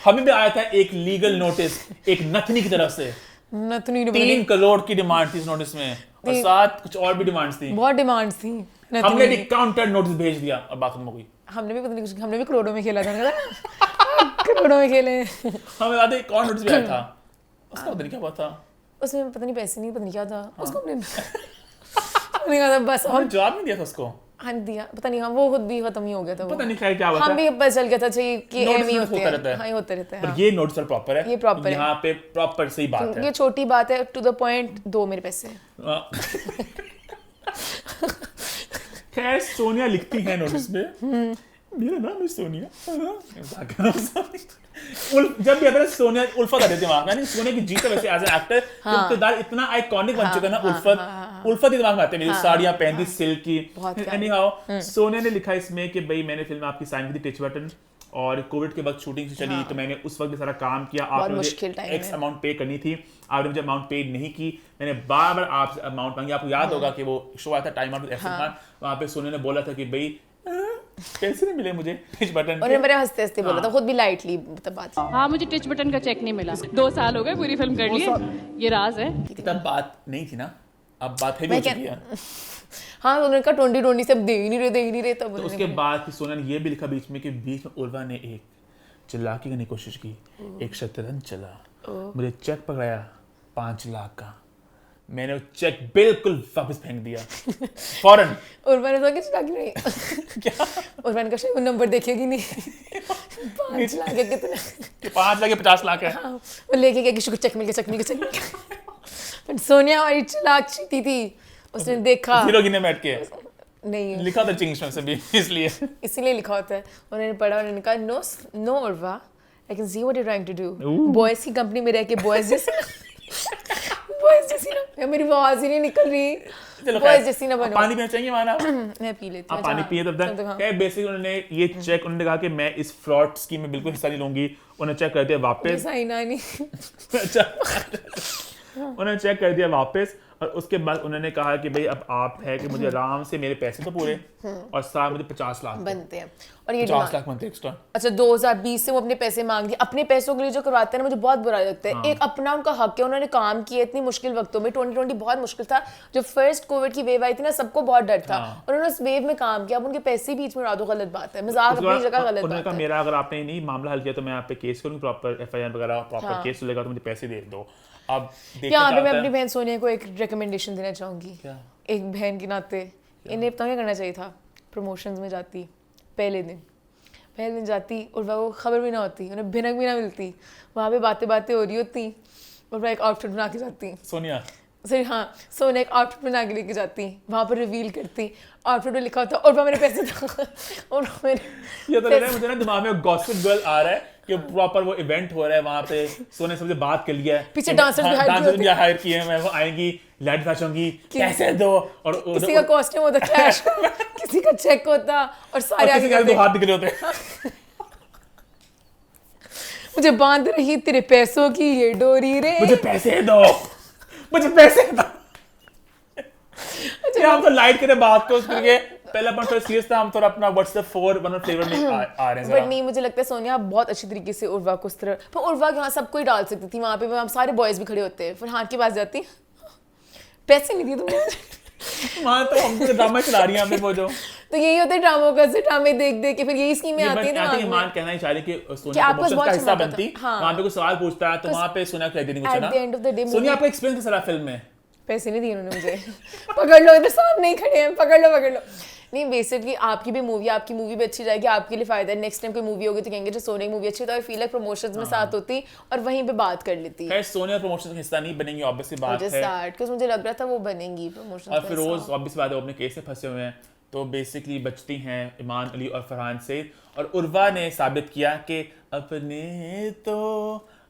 हमें भी आया था एक लीगल नोटिस एक नथनी की तरफ से, नथनी 3 करोड़ की डिमांड थी इस नोटिस में और साथ कुछ और भी डिमांड्स थी, बहुत डिमांड्स थी। हमने भी काउंटर नोटिस भेज दिया और बात खत्म हो गई। हमने भी पता नहीं कुछ, हमने भी करोड़ों में खेला था करोड़ों में खेले। हमें याद है एक और नोटिस भी आया था, उसका पता नहीं क्या बात था, उसमें पता नहीं पैसे नहीं, पता नहीं क्या था उसको, हमने कहा था बस हम जवाब नहीं दिया था उसको। हाँ दिया, पता नहीं, हाँ वो खुद भी खत्म ही हो गया था, पता नहीं क्या हुआ था, हम भी पता चल गया था चाहिए कि एम ही होते हैं। हाँ ये होते रहते हैं। और ये नोटिस प्रॉपर है, ये प्रॉपर है, यहाँ पे प्रॉपर सही बात है, ये छोटी बात है, टू द पॉइंट, दो मेरे पैसे। खैर सोनिया लिखती है नोटिस में, मेरा नाम है सोनिया। जब भी अगर सोनिया उल्फत आ रही थी वहां का, नहीं सोनिया की जीत वैसे एज एन एक्टर किरदार इतना आइकॉनिक बन चुका ना, उल्फत ही दिमाग में आते हैं, मेरी साड़ियां पहनती सिल्क की। एनीहाउ सोनिया ने लिखा इसमें कि भाई मैंने फिल्म आपकी साइन की थी टच बटन, और कोविड के वक्त शूटिंग से चली तो मैंने उस वक्त भी सारा काम किया, आपने मुझे एक्स अमाउंट पे करनी थी, आपने मुझे अमाउंट पे नहीं की, मैंने बार बार आपसे अमाउंट मांगी। आपको याद होगा कि वो शो आया था टाइम आउट विद एहसान खान, वहां पे सोनिया ने बोला था कि भाई पैसे नहीं मिले मुझे टच बटन, और मेरे हंसते हंसते बोला था खुद भी लाइटली मतलब बात। हाँ मुझे टच बटन का चेक नहीं मिला, 2 साल हो गए पूरी फिल्म कर ली, ये राज है। तब बात नहीं थी ना, अब बात है भी हो चुकी है। हाँ उन्होंने कहा 2020 से अब दे ही नहीं रहे तब। तो उसके बाद फिर सोनिया ने ये भी लिखा बीच में कि बीच में उर्वा ने एक चालाकी करने की कोशिश की, एक शतरंज चला, मुझे चेक पकड़ाया 5 लाख का, मैंने वो चेक बिल्कुल वापस फेंक दिया फौरन। उर्वा ने तो कुछ लाख नहीं क्या, उर्वा ने कहा शायद वो नंबर देखेगी नहीं 5 लाख है कितना, 5 लाख या 50 लाख है। हाँ, वो लेके गया किसी को चेक मिल गया। सोनिया हमारी चालाक चीटी थी, उसने देखा जीरो गिने बैठ के नहीं लिखा था चिंग्स में से भी, इसीलिए लिखा होता है। उन्होंने पढ़ा, उन्होंने कहा no Urwa, I can see what you trying to do, boys की कंपनी में रह के बॉयज जैसी ना, मेरी आवाज ही नहीं निकल रही, बॉयज जैसी ना बनो। पानी पीना चाहिए माना, मैं पी लेती हूं, पानी पिए तब तक। क्या बेसिकली उन्होंने ये चेक, उन्होंने कहा कि मैं इस फ्रॉड स्कीम में बिल्कुल हिस्सा नहीं लूंगी, उन्होंने चेक कर दिया वापस, उन्होंने चेक कर दिया वापस, और उसके बाद उन्होंने कहा कि भाई अब आप है कि मुझे आराम से मेरे पैसे तो पूरे और साथ मुझे 50 लाख बनते हैं, और ये 50 लाख बनते एक्स्ट्रा। अच्छा 2020 से वो अपने पैसे मांग दिए, अपने पैसों के लिए जो करवाते हैं ना मुझे बहुत बुरा लगता है। एक अपना उनका हक है, उन्होंने काम किया इतनी मुश्किल वक्तों में, 2020 बहुत मुश्किल था, जो फर्स्ट कोविड की वेव आई थी ना सबको बहुत डर था, और उन्होंने उस वेव में काम किया, अब उनके पैसे बीच में उड़ा दो, गलत बात है, मजाक अपनी जगह गलत बात है। मेरा अगर आपने नहीं मामला हल किया तो मैं आप पे केस करूंगी, प्रॉपर एफआईआर वगैरह प्रॉपर केस चलेगा, तो मुझे पैसे दे दो। अब यहाँ पे मैं अपनी बहन सोनिया को एक रिकमेंडेशन देना चाहूंगी, एक बहन के नाते, इन्हें पता क्या करना चाहिए था, प्रमोशंस में जाती पहले दिन जाती और वो खबर भी ना होती, उन्हें भिनक भी ना मिलती, वहाँ पे बातें हो रही होती और वह एक आउटफिट बना के जाती, सोनिया सही हाँ, सोनिया एक आउटफिट बना के लेके जाती, वहाँ पर रिवील करती, आउटफिट में लिखा होता और वह मेरे पैसे था और मेरे ये तो लग रहा है मुझे ना दिमाग में गॉसिप गर्ल आ रहा है कि प्रॉपर वो इवेंट हो रहा है वहाँ पे, सोने सबसे बात कर लिया है, पीछे डांसर्स भी हायर किए हैं, मैं वो आएंगी लाइट फैशन होंगी, पैसे दो, और किसी का कॉस्ट्यूम होता कैश, किसी का चेक होता, और सारे आगे दो हाथ निकले होते मुझे बांध रही तेरे पैसों की ये डोरी रे, मुझे पैसे दो, मुझे पैसे दो। अच्छा हम तो लाइट करे बात को करके, पहला पॉइंट थोड़ा सीरियस था, हम थोड़ा अपना व्हाट्सएप 4 फ्लेवर में आ रहे हैं। बट नहीं, मुझे लगता है सोनिया बहुत अच्छी तरीके से उर्वा को उस तरह, पर उर्वा यहाँ सबको ही डाल सकती थी, वहाँ पे हम सारे बॉयज भी खड़े होते हैं, फिर हाथ के पास जाती, पैसे नहीं दिए तुमने वहाँ तो हम तो ड्रामा चला रही हैं हमें वो जो, तो यही होता है ड्रामों का, ड्रामे देख के फिर यही स्कीमें आती हैं दिमाग में। मान कहना ही चाह रही कि सोनिया प्रमोशन का हिस्सा बनती, वहाँ पे कोई सवाल पूछता है तो वहाँ पे सोनिया कह देनी कुछ ना। सोनिया आपका एक्सपीरियंस कैसा रहा फिल्म में? पैसे नहीं दिए उन्होंने मुझे, पकड़ लो, इधर सामने ही खड़े हैं, पकड़ लो। नहीं बेसिकली आपकी भी मूवी, आपकी मूवी भी अच्छी जाएगी, आपके लिए फायदा है। नेक्स्ट टाइम कोई मूवी होगी तो कहेंगे जो सोने की मूवी अच्छी, तो आई फील लाइक प्रमोशंस में साथ होती और वहीं पे बात कर लेती। खैर सोनिया प्रमोशंस का हिस्सा नहीं बनेंगी, ऑब्वियसली बात है, बिकॉज़ मुझे लग रहा था वो बनेंगी प्रमोशंस। और फिरोज ऑब्वियस बात है वो अपने केस से फंसे हुए हैं, तो बेसिकली बचती हैं ईमान अली और फरहान से। और उर्वा ने साबित किया कि अपने तो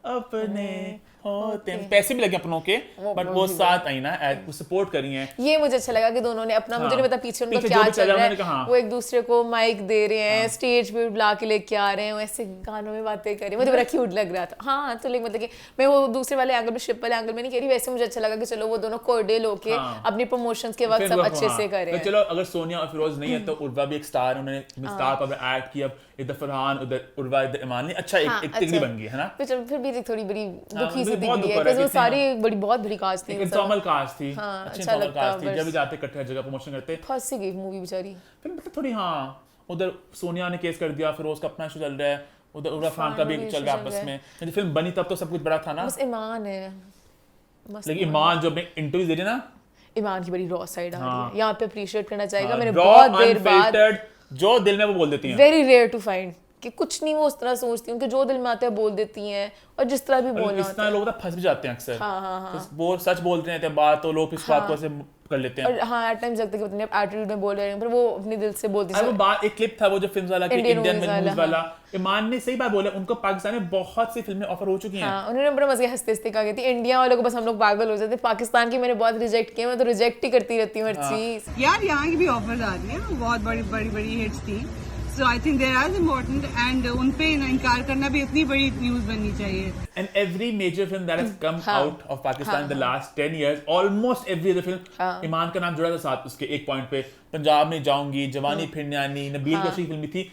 अपने होते हैं, पैसे भी लगे अपनों के, बट वो साथ आई ना, वो सपोर्ट कर रही हैं। ये मुझे अच्छा लगा कि दोनों ने अपना, मुझे नहीं पता पीछे उनका पीछे क्या जो भी चल रहा है, हाँ। वो एक दूसरे को माइक दे रहे हैं, स्टेज पे बुला के लेके आ रहे हैं, ऐसे गानों में बातें कर रहे हैं, मुझे बड़ा क्यूट लग रहा था। हाँ तो मतलब कि मैं वो दूसरे वाले एंगल में, शिप वाले एंगल में नहीं कह रही, वैसे मुझे अच्छा लगा कि चलो वो दोनों कोऑर्डिनेट होके अपनी प्रमोशंस के वक्त सब अच्छे से कर रहे हैं। चलो अगर सोनिया और फिरोज नहीं है तो उर्वा भी एक स्टार, उन्होंने स्टार पर एक्ट किया, इधर फरहान उधर उर्वा इधर ईमान ने, अच्छा एक तिगड़ी बन गई है ना। फिर भी थोड़ी बड़ी दुखी सी बहुत दिखी दुख है, वो सारी बड़ी बहुत बड़ी कास्ट थी, इंफॉर्मल कास्ट थी, हाँ, अच्छी अच्छा इंफॉर्मल लगता कास्ट थी, बस। जब भी जाते इकट्ठे हर जगह प्रमोशन करते। फंस सी गई मूवी बेचारी। फिर मतलब थोड़ी हाँ, उधर सोनिया ने केस कर दिया, फिरोज का अपना शो चल रहा है, उधर उर्वा खान का भी चल रहा है आपस में। जब फिल्म बनी तब तो सब कुछ बड़ा था ना, बस ईमान है मस्त। लेकिन ईमान जो अपने इंटरव्यू दे रही है ना, ईमान की बड़ी रॉ साइड आ रही है, यहाँ पे अप्रिशिएट करना चाहिए। मैंने raw, बहुत देर बाद, unfiltered, जो दिल में वो बोल देती हैं, वेरी रेयर टू फाइंड कि कुछ नहीं वो उस तरह सोचती, उनके जो दिल में आता है बोल देती हैं, और जिस तरह भी बोलना इस होता तरह है। लोग तो फंस भी जाते हैं अक्सर, हाँ। तो वो सच बोलते हैं बात, तो लोग इस बात को ऐसे कर लेते हैं। और हाँ एट टाइम्स लगता है कि अपने एटीट्यूड में बोल रहे हैं, पर वो अपने दिल से बोलती वो बात, एक क्लिप था वो जो फिल्म वाला कि Indian इंडियन movies मूवीज वाला, ईमान ने सही बात बोला, उनको पाकिस्तान में बहुत सी फिल्में ऑफर हो चुकी हैं। हाँ, उन्होंने बड़ा मजे हंसते हंसते कहा थी इंडिया वालों को बस हम लोग पागल हो जाते, पाकिस्तान की मैंने बहुत रिजेक्ट किया, मैं तो रिजेक्ट ही करती रहती हूँ हर चीज। यार यहाँ की भी ऑफर्स आ रही हैं, बहुत बड़ी बड़ी बड़ी हिट्स थी, so I think there are important, and उन पे इनकार करना भी इतनी बड़ी न्यूज बननी चाहिए। And every major film that has come out of Pakistan in the last 10 years, almost every other film, ईमान का नाम जुड़ा था साथ उसके एक पॉइंट पे। पंजाब में जाऊंगी, जवानी फिर न्यानी, नबील की फिल्म भी थी,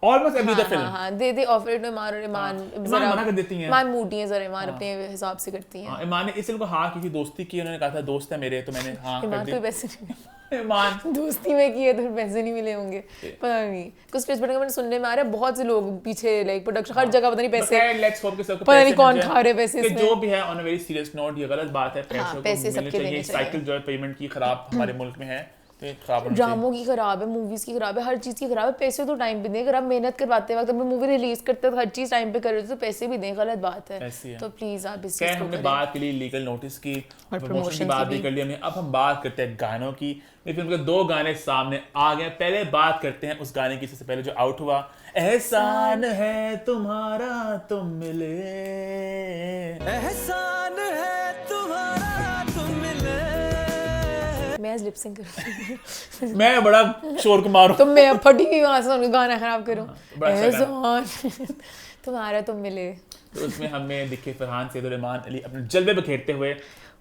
almost every other film। हाँ, दे ऑफर इट में ईमान, और ईमान मना कर देती हैं, ईमान मूडी है जरा, ईमान अपने हिसाब से करती हैं। ईमान ने इस फिल्म को हाँ क्योंकि दोस्ती की, उन्होंने कहा था दोस्त है मेरे, तो मैंने हाँ कर ईमान दी। कोई पैसे नहीं ईमान दोस्ती में की है तो फिर पैसे नहीं मिले होंगे, पता नहीं। कुछ स्टेज पर मैंने सुनने में आ रहा है बहुत से लोग पीछे लाइक प्रोडक्शन हर जगह पता नहीं पैसे, लेट्स होप कि सबको पता नहीं पैसे कौन मिल जाए। खा रहे पैसे कि इसमें। जो भी है on a very serious note, ये गलत बात है, पैसों पैसे को मिलने सबके चाहिए, लेने चाहिए। साइकिल जो है पेमेंट की खराब हमारे मुल्क में है, तो ये खराब होनी चाहिए। ड्रामों की खराब है, मूवीज की खराब है, हर चीज की खराब है। पैसे तो टाइम पे दें, अगर आप मेहनत करवाते वक्त अपनी मूवी रिलीज करते हो हर चीज टाइम पे कर रहे हो तो पैसे भी दें, गलत बात है। ऐसी है। तो प्लीज आप इस खैर चीज को हमने करें। बात के लिए लीगल नोटिस की और प्रमोशन की promotion बात की भी कर ली हमने। अब हम बात करते हैं गानों की। मेरी फिल्म के 2 गाने सामने आ गए। पहले बात करते हैं उस गाने की सबसे पहले जो आउट हुआ, एहसान है तुम्हारा तुम मिले, एहसान है तुम्हारा तुम मिले। मैं आज लिप सिंक करूंगी मैं बड़ा शोर को मारूं तो मैं फटी हुई वहां से उनका गाना खराब करूं। बड़ा अच्छा एहसान तुम्हारा तुम मिले। तो उसमें हमें दिखे फरहान सैयद और ईमान अली अपने जलवे बिखेरते हुए।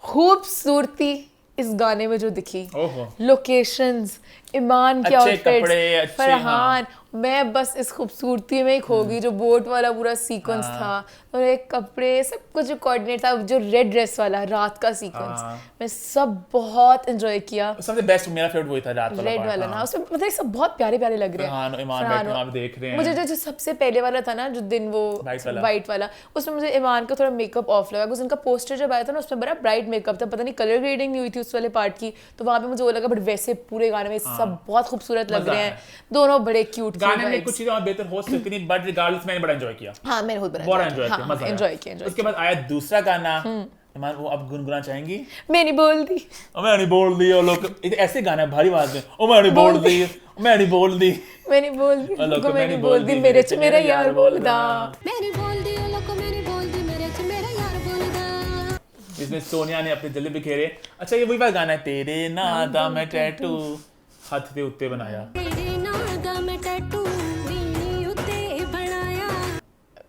खूबसूरती इस गाने में जो दिखी, ओहो, लोकेशंस, ईमान के अच्छे आउटफिट्स, कपड़े, अच्छे, फरहान, मैं बस इस खूबसूरती में ही खो गई। जो बोट वाला पूरा सीक्वेंस था और एक कपड़े सब कुछ जो कोऑर्डिनेट था, जो रेड ड्रेस वाला रात का सीक्वेंस, मैं सब बहुत एंजॉय किया। सबसे बेस्ट मेरा फेवरेट वही था, रात वाला रेड वाला ना, उसमें मतलब सब बहुत प्यारे प्यारे लग रहे फरहान और हैं। ईमान बैठे वहां पे देख रहे हैं। मुझे जो सबसे पहले वाला था ना, जो दिन वो वाइट वाला, उसमें मुझे ईमान का थोड़ा मेकअप ऑफ लगा, क्योंकि उनका पोस्टर जब आया था ना उसमें बड़ा ब्राइट मेकअप था, पता नहीं कलर ग्रेडिंग नहीं हुई थी उस वाले पार्ट की, तो वहां पे मुझे वो लगा। बट वैसे पूरे गाने में सब बहुत खूबसूरत लग रहे हैं, दोनों बड़े क्यूट। गाने में कुछ चीजें और बेहतर हो सकती नहीं, बट रिगार्डलेस मैंने बड़ा एंजॉय किया। हाँ मैंने बहुत बड़ा एंजॉय किया, मजा आया। एंजॉय किया। उसके बाद आया दूसरा गाना, ईमान वो अब गुनगुना चाहेंगी। मैं नहीं बोल दी, मैं नहीं बोल दी, और लोग ऐसे गाना है भारी आवाज में, ओ मैं नहीं बोल दी, मैं नहीं बोल दी, मैं नहीं बोल दी, लोगों मैं नहीं बोल दी, मेरे च मेरा यार बोलदा, मैंने बोल दी लोगों, मैंने बोल दी, मेरे च मेरा यार बोलदा। इसमें सोनिया ने अपने जले बिखेरे। अच्छा ये वही वाला गाना है, तेरे नादा मैं टैटू हाथ दे उत्ते बनाया। तेरे नादा मैं टैटू वीनी उत्ते बनाया।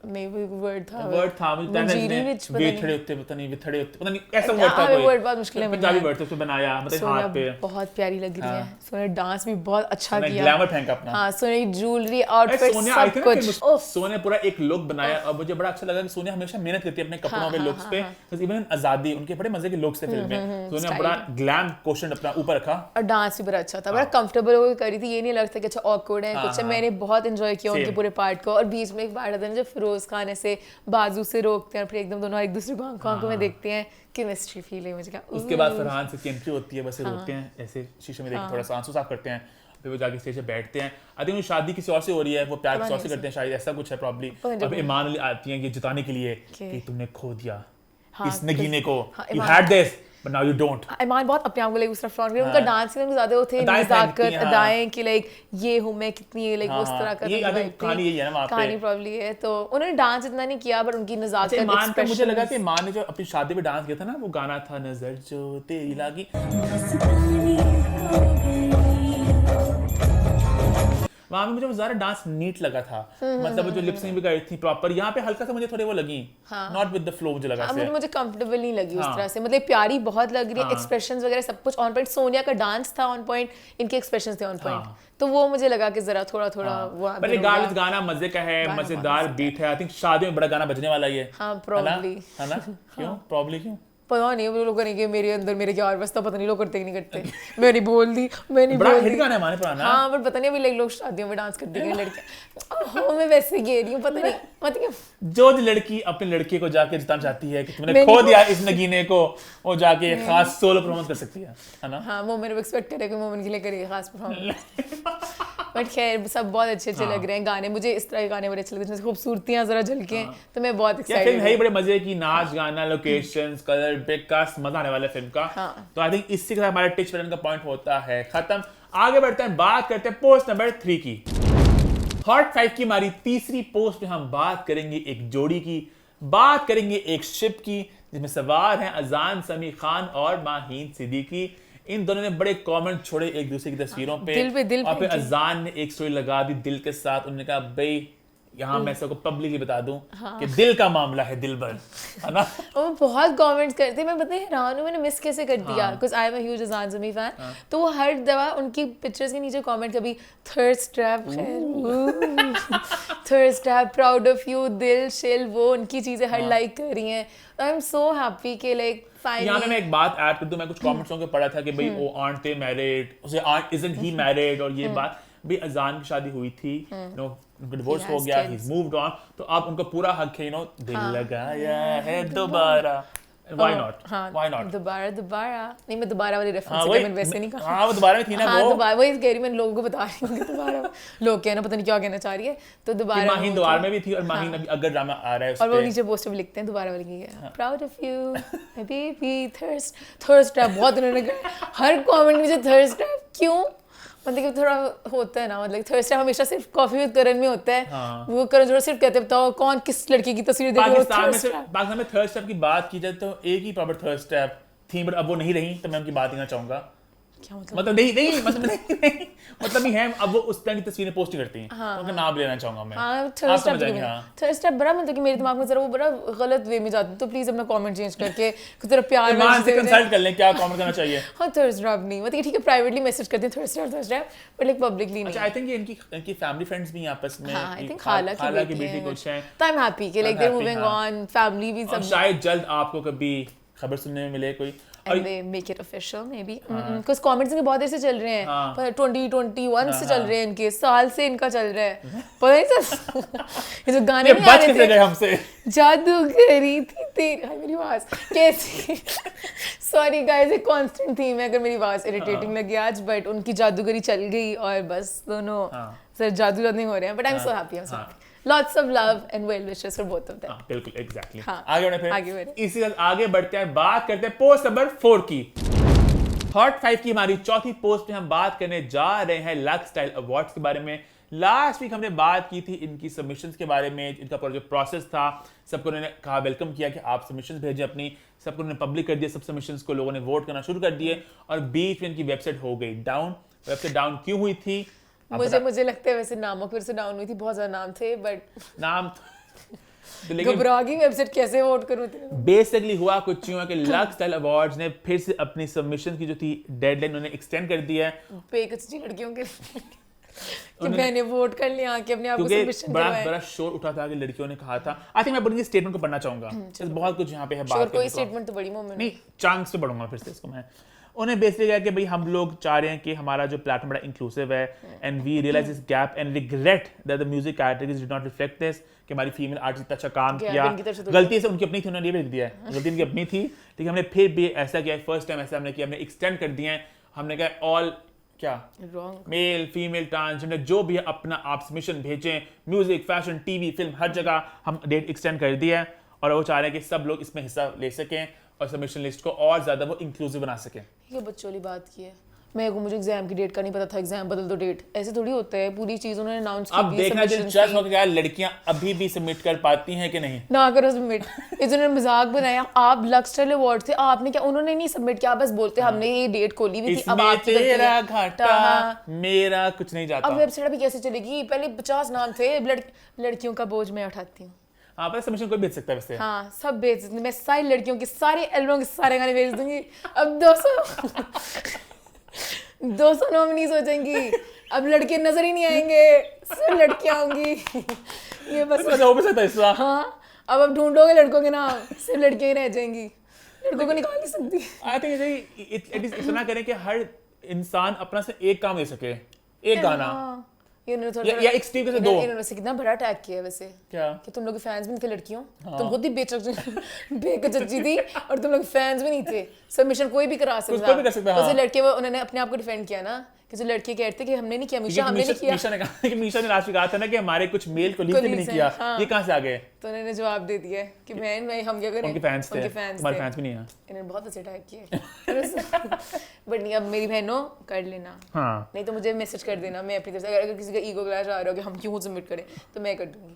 नहीं वो वर्ड था, वर्ड था मंजीरी विच पता नहीं, विथड़े उत्ते पता नहीं, विथड़े उत्ते पता नहीं, ऐसा वर्ड था हाँ, कोई वर्ड बहुत मुश्किल है। पंजाबी वर्ड था, उसमें बनाया मतलब हाथ पे। सोनिया बहुत प्यारी लग रही है, सोनिया डांस भी बहुत अच्छा किया, ग्लैमर फेंका अपना। हाँ सोनिया की ज्वेलरी, आउटफिट, सोनिया आई सब थी कुछ। ना, सोनिया पूरा एक लुक बनाया और मुझे बड़ा अच्छा लगा कि सोनिया हमेशा मेहनत करती है अपने कपड़ों पे, लुक्स पे। इवन आजादी उनके बड़े मजे के लुक्स थे फिल्म में। सोनिया बड़ा ग्लैम क्वेश्चन अपना ऊपर रखा और डांस भी बड़ा अच्छा था, बड़ा कंफर्टेबल होकर करी थी, ये नहीं लगता कि अच्छा ऑकवर्ड है कुछ है। मैंने बहुत एंजॉय किया उनके पूरे पार्ट को। और बीच में एक पार्ट आता है जब फिरोज खान ऐसे बाजू से रोकते हैं और फिर एकदम दोनों एक दूसरे को आंखों में देखते हैं, केमिस्ट्री फील है मुझे। क्या उसके बाद फरहान से एंट्री होती है, बस रोकते हैं ऐसे शीशे में देख के थोड़ा सा आंसू साफ करते हैं फिर वो जाके स्टेज पे बैठते हैं। आई थिंक शादी किसी और से हो रही है, वो प्यार किसी और से करते हैं शायद, ऐसा कुछ है प्रॉब्ली। अब ईमान अली आती हैं ये जिताने के लिए कि तुमने खो दिया इस नगीने को, you had this but now you don't। ईमान बहुत अपने आप को लाइक उस तरफ फ्लॉन्ट कर, उनका डांस में ज्यादा वो थे नजाकत अदाएं कि लाइक ये हूं मैं कितनी लाइक उस तरह का ये कहानी यही है ना वहां पे, कहानी प्रॉब्ली है। तो उन्होंने डांस इतना नहीं किया बट उनकी नजाकत ईमान का मुझे लगा कि ईमान ने जो अपनी शादी पे डांस किया था ना, वो गाना था नजर जो तेरी लागी, वहां पे मुझे वो ज़्यादा डांस नीट लगा था, मतलब जो लिपसिंग भी गई थी प्रॉपर। यहाँ पे हल्का सा मुझे थोड़े वो लगी, नॉट विद द फ्लो मुझे लगा से। मुझे कंफर्टेबल नहीं लगी उस तरह से, मतलब प्यारी बहुत लग रही है, एक्सप्रेशंस वगैरह सब कुछ ऑन पॉइंट। सोनिया का डांस था ऑन पॉइंट, इनके एक्सप्रेशंस थे ऑन पॉइंट, तो वो मुझे लगा कि जरा थोड़ा वो बट गालिस गाना मजे का है, मजेदार बीट है। आई थिंक शादी में बड़ा गाना बजने वाला ही है। हाँ प्रॉब्ली है ना? क्यों प्रॉब्ली क्यों पता नहीं, वो लोग करेंगे मेरे अंदर मेरे क्या और बस पता नहीं लोग करते कि नहीं करते। मैंने बोल दी, मैंने बड़ा बोल हिट दी। गाना है हमारे पुराना। हाँ बट पता नहीं अभी लोग शादियों में डांस करते हैं लड़कियां। हाँ मैं वैसे कह रही हूँ, पता नहीं मतलब जो लड़की अपने लड़के को जाके जिताना चाहती है कि तुमने खो दिया इस नगीने को, वो जाके खास सोलो परफॉर्मेंस कर सकती है ना? हाँ वो मेरे को एक्सपेक्ट करे कि मोमेंट के लिए करेगी खास परफॉर्मेंस। बट खैर सब बहुत अच्छे लग रहे हैं गाने, मुझे इस तरह के गाने बड़े अच्छे लगते हैं, खूबसूरतियां जरा झलके, तो मैं बहुत एक्साइटेड हूं। है बड़े मजे की, नाच गाना, लोकेशंस, कलर, ब्रेक कास्ट, मजा आने वाला है फिल्म का। तो आई थिंक इससे हमारा टिच का पॉइंट होता है खत्म। आगे बढ़ते हैं, बात करते हैं पोस्ट नंबर 3 की। हॉट 5 की हमारी तीसरी पोस्ट में हम बात करेंगे एक जोड़ी की, बात करेंगे एक शिप की जिसमें सवार हैं अजान समी खान और माहीन सिद्दीकी। इन दोनों ने बड़े कमेंट छोड़े एक दूसरे की तस्वीरों पे, दिल और फिर अजान ने एक स्टोरी लगा दी दिल के साथ। उन्होंने कहा भाई यहाँ मैं सबको पब्लिकली बता दूं कि दिल का मामला है दिल भर, है ना? वो बहुत कमेंट्स करते हैं, मैं पता है हैरान हूँ मैंने मिस कैसे कर दिया, because I am a huge अजान समी फैन। तो वो हर दफा उनकी पिक्चर्स के नीचे कमेंट, कभी thirst trap, thirst trap, proud of you, दिल शिल, वो उनकी चीजें हर लाइक कर रही हैं। आई एम सो हैप्पी कि लाइक यहाँ पे मैं एक बात ऐड कर दूं, मैं कुछ कमेंट्स के पढ़ा था कि भाई वो आंट थे मैरिड, उसे आंट इजंट ही मैरिड, और ये बात भाई अजान की शादी हुई थी, नो उनका डिवोर्स हो गया, ही इज मूव्ड ऑन, तो अब उनका पूरा हक है, दिल लगाया है दोबारा, why not? Why not? दोबारा नहीं, मैं दोबारा वाली रेफरेंस मैंने वैसे नहीं कहा। हाँ वो दोबारा में थी ना, वो दोबारा वही कह रही, मैं लोगों को बता रही हूँ कि दोबारा लोग कहना पता नहीं क्या कहना चाह रही है, तो दोबारा माहीन दोबारा में भी थी, और माहीन अभी अगर ड्रामा आ रहा है और वो नीचे पोस्टर में लिखते हैं दोबारा वाली की है, proud of you my baby, thirst trap बहुत उन्होंने हर कमेंट में थर्स्ट ट्रैप क्यों, मतलब कि थोड़ा होता है ना, मतलब थर्स्ट ट्रैप हमेशा सिर्फ कॉफी विद करण में होता है। वो करण जोहर सिर्फ कहते बताओ कौन किस लड़की की तस्वीर देख रहे हो। पाकिस्तान में थर्स्ट स्टेप की बात की जाए तो एक ही प्रॉपर थर्स्ट स्टेप थी, बट अब वो नहीं रही, तो मैं उनकी बात करना चाहूंगा। क्या मतलब नहीं मतलब ही है, अब वो उस तरह की तस्वीरें पोस्ट करती हैं, तो उनका नाम लेना चाहूंगा मैं। थर्स्ट स्टेप बड़ा मतलब कि मेरे दिमाग में जरा वो बड़ा गलत वे में जाता है, तो प्लीज अपना कमेंट चेंज करके तेरा प्यार से कंसल्ट कर लें क्या कमेंट करना चाहिए। हाँ थर्स्ट स्टेप नहीं, मतलब ठीक है प्राइवेटली मैसेज करते हैं thirst step, but like publicly नहीं। आई थिंक इनकी फैमिली फ्रेंड्स भी आपस में, आई थिंक खाला की बेटी कुछ है, तो आई एम हैप्पी कि like they are moving on, family भी सब, शायद जल्द आपको कभी खबर सुनने में मिले कोई, and they make it official maybe, because comments इनके बहुत देर से चल रहे हैं, पर 2021 से चल रहे हैं, इनके साल से इनका चल रहा है, पता नहीं चल ये जो गाने नहीं आ रहे थे हमसे, जादूगरी थी तेरी, हाय मेरी आवाज कैसी, सॉरी गाइस एक कांस्टेंट थीम है अगर मेरी आवाज इरिटेटिंग लगी आज, बट उनकी जादूगरी चल गई और बस दोनों सर जादू नहीं हो रहे हैं, but I am so happy, lots of love and well wishes for both of them। बिल्कुल एग्जैक्टली। हाँ, आगे बढ़े इसी तरह आगे बढ़ते हैं, बात करते हैं पोस्ट नंबर 4 की। हॉट 5 की हमारी चौथी पोस्ट में हम बात करने जा रहे हैं लक्स स्टाइल अवार्ड्स के बारे में। लास्ट वीक हमने बात की थी इनकी सबमिशंस के बारे में, इनका पूरा जो प्रोसेस था, सबको उन्होंने कहा वेलकम किया कि आप सबमिशंस भेजें अपनी, सबको उन्होंने पब्लिक कर दिया, सब सबमिशंस को लोगों ने वोट करना शुरू कर दिए, और बीच में इनकी वेबसाइट हो गई डाउन। वेबसाइट डाउन क्यों हुई थी? मुझे लगता है वैसे नामों फिर से डाउन हुई थी, बहुत ज्यादा नाम थे, बट नाम घबरा गई वेबसाइट कैसे वोट करूं। बेसिकली हुआ कुछ यूं है कि लक्स स्टाइल अवार्ड्स ने फिर से अपनी सबमिशन की जो थी डेडलाइन उन्होंने एक्सटेंड कर दिया है, बेकच्ची लड़कियों के कि मैंने वोट कर लिया कि अपने आप को सबमिशन करवाया। बड़ा शोर उठा था कि लड़कियों ने कहा था, आई थिंक मैं अपनी स्टेटमेंट को पढ़ना चाहूंगा, बहुत कुछ यहाँ पे है बात, कोई स्टेटमेंट तो बड़ी मोमेंट नहीं, चांस पे पढ़ूंगा फिर से इसको मैं। उन्हें बेसिकली कहा कि भाई हम लोग चाह रहे हैं कि हमारा जो प्लेटफॉर्म बड़ा इंक्लूसिव है, and we realise this gap and regret that the music categories did not reflect this, कि हमारी फीमेल आर्टिस्ट इतना अच्छा काम किया, गलती से उनकी अपनी थी, उन्होंने ये भी लिख दिया है, गलती उनकी अपनी थी, लेकिन हमने फिर भी ऐसा किया, फर्स्ट टाइम ऐसा हमने किया, हमने एक्सटेंड कर दिए हैं, हमने कहा ऑल क्या रॉन्ग। मेल फीमेल ट्रांसजेंडर जो भी है अपना आप सबमिशन भेजें, म्यूजिक फैशन टीवी फिल्म हर जगह हम डेट एक्सटेंड कर दिया है और वो चाह रहे हैं कि सब लोग इसमें हिस्सा ले सकें और सबमिशन लिस्ट को और ज्यादा वो इंक्लूसिव बना सकें। ये बच्चों वाली बात की है। मुझे एग्जाम की डेट का नहीं पता था, एग्जाम बदल दो डेट, ऐसे थोड़ी होता है। पूरी चीज उन्होंने अनाउंस की अब थी, देखना submissions दिलचस्प की। होगा क्या लड़कियां अभी भी सबमिट कर पाती हैं कि नहीं। ना करो सबमिट। इन्होंने मजाक बनाया, आप लक्सस्टाइल अवार्ड थे, आपने क्या, उन्होंने नहीं सबमिट किया, बस बोलते हमने ये डेट खोली हुई थी, अब इसमें आपकी गलती तेरा है। घाटा मेरा कुछ नहीं जाता। अब वेबसाइट अभी कैसे चलेगी? पहले 50 नाम थे, लड़कियों का बोझ मैं उठाती हूँ। हाँ पर सबमिशन कोई भेज सकता है वैसे। हाँ सब भेज दूंगी मैं, सारी लड़कियों के सारे एल्बम के सारे गाने भेज दूंगी। अब 200 नॉमिनीज हो जाएंगी, अब लड़के नजर ही नहीं आएंगे, सिर्फ लड़कियां होंगी। ये बस हो भी सकता है इसका। हाँ अब आप ढूंढोगे लड़कों के नाम, सिर्फ लड़कियां ही रह जाएंगी, लड़कों को निकाल नहीं सकती। आई थिंक इतना करें कि हर इंसान अपना से एक काम ले सके, एक गाना हाँ, ये उन्होंने थोड़ा या एक स्टीव के से दो। इन्होंने से कितना बड़ा अटैक किया है वैसे, क्या कि तुम लोग के फैंस भी नहीं थे लड़कियों, तुम खुद ही बेकचची थी और तुम लोग फैंस भी नहीं थे। सबमिशन कोई भी करा सकता, कोई भी कर सकता है, हाँ। तो लड़के वो उन्होंने अपने आप को डिफेंड किया ना, कि जो लड़के कहते कि हमने नहीं किया, मीशा हमने नहीं किया। मीशा ने कहा कि मीशा ने लास्ट में कहा था ना कि हमारे कुछ मेल कोलीग ने भी नहीं किया, ये कहाँ से आ गए। तो उन्होंने जवाब दे दिया कि मैं हम क्या करें, उनके फैंस थे, उनके फैंस हमारे थे। फैंस भी नहीं है। इन्होंने बहुत अच्छे अटैक किए। बट नहीं, अब मेरी बहनों कर लेना, हाँ नहीं तो मुझे मैसेज कर देना, मैं अपनी तरफ से अगर किसी का ईगो क्लैश आ रहा हो कि हम क्यों सबमिट करें तो मैं कर दूंगी।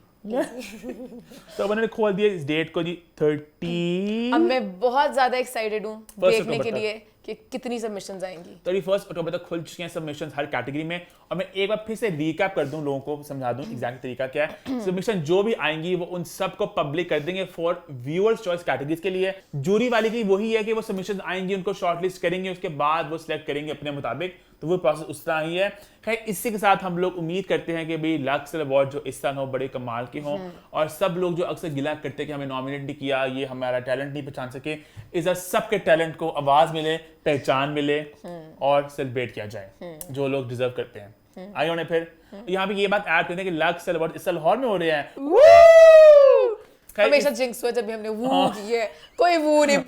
तो उन्होंने खोल दिया इस डेट को जी 30। अब मैं बहुत ज्यादा एक्साइटेड हूँ देखने के अक्टूबर लिए कि कितनी सबमिशंस आएंगी। 31 अक्टूबर तक खुल चुके हैं सबमिशन हर कैटेगरी में। और मैं एक बार फिर से रिकैप कर दूं, लोगों को समझा दूं एग्जैक्ट तरीका क्या है। सबमिशन जो भी आएंगी वो उन सब को पब्लिक कर देंगे फॉर व्यूअर्स चॉइस कैटेगरीज के लिए। जूरी वाली की वही है कि वो सबमिशन आएंगी, उनको शॉर्टलिस्ट करेंगे, उसके बाद वो सिलेक्ट करेंगे अपने मुताबिक। तो वो प्रोसेस उस तरह ही है। खैर इसी के साथ हम लोग उम्मीद करते हैं कि भाई लक्स अवार्ड जो इस साल हो बड़े कमाल के हों, और सब लोग जो अक्सर गिला करते हैं कि हमें नॉमिनेट नहीं किया, ये हमारा टैलेंट नहीं पहचान सके, इस सबके टैलेंट को आवाज मिले, पहचान मिले और सेलिब्रेट किया जाए जो लोग डिजर्व करते हैं। आगे होने फिर यहाँ पे ये बात ऐड करते हैं कि लक्स अवार्ड इस साल लाहौर में हो रहे हैं। हमेशा जिंक्स हुआ जब भी हमने वू की है, कोई वू नहीं,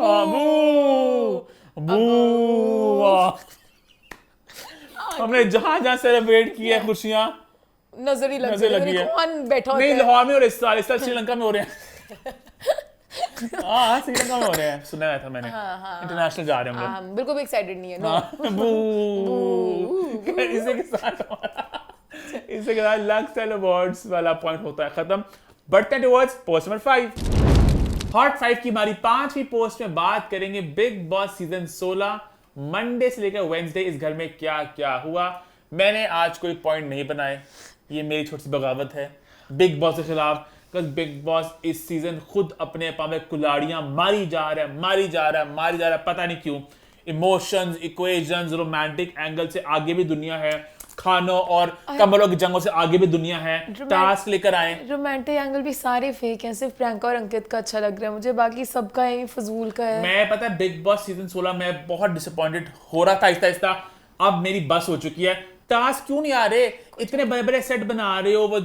हमने जहां जहां सेलिब्रेट किया खुशियां नजर ही लगी है। कौन बैठा होता नहीं है? लाहौर में और इस साल श्रीलंका में हो रहे हैं। हाँ श्रीलंका में हो रहे हैं, सुना है था मैंने। इंटरनेशनल जा रहे हैं हम हम बिल्कुल भी एक्साइटेड नहीं है। लोग। बू। इसी के साथ लक्स अवार्ड्स वाला पॉइंट होता है खत्म। बढ़ते हैं टुवर्ड्स पोस्ट नंबर 5। हॉट 5 की हमारी 5वीं पोस्ट में बात करेंगे बिग बॉस सीजन 16 मंडे से लेकर वेडनेसडे इस घर में क्या क्या हुआ। मैंने आज कोई पॉइंट नहीं बनाए, ये मेरी छोटी सी बगावत है बिग बॉस के खिलाफ। बिग बॉस इस सीजन खुद अपने पाँव में कुल्हाड़ियां मारी जा रहा है, पता नहीं क्यों। इमोशंस, इक्वेशंस, रोमांटिक एंगल से आगे भी दुनिया है, खानों और कमरों की जंगों से आगे भी दुनिया है। टास्क लेकर आए, रोमांटिक एंगल भी सारे फेक हैं, सिर्फ प्रियंका और अंकित का अच्छा लग रहा है मुझे, बाकी सबका है फजूल का है। मैं पता है बिग बॉस सीजन 16 में बहुत डिसअपॉइंटेड हो रहा था आहिस्ता आहिस्ता। अब मेरी बस हो चुकी है। टास्क क्यों नहीं आ रहे? इतने बड़े बड़े सेट बना रहे हो, वो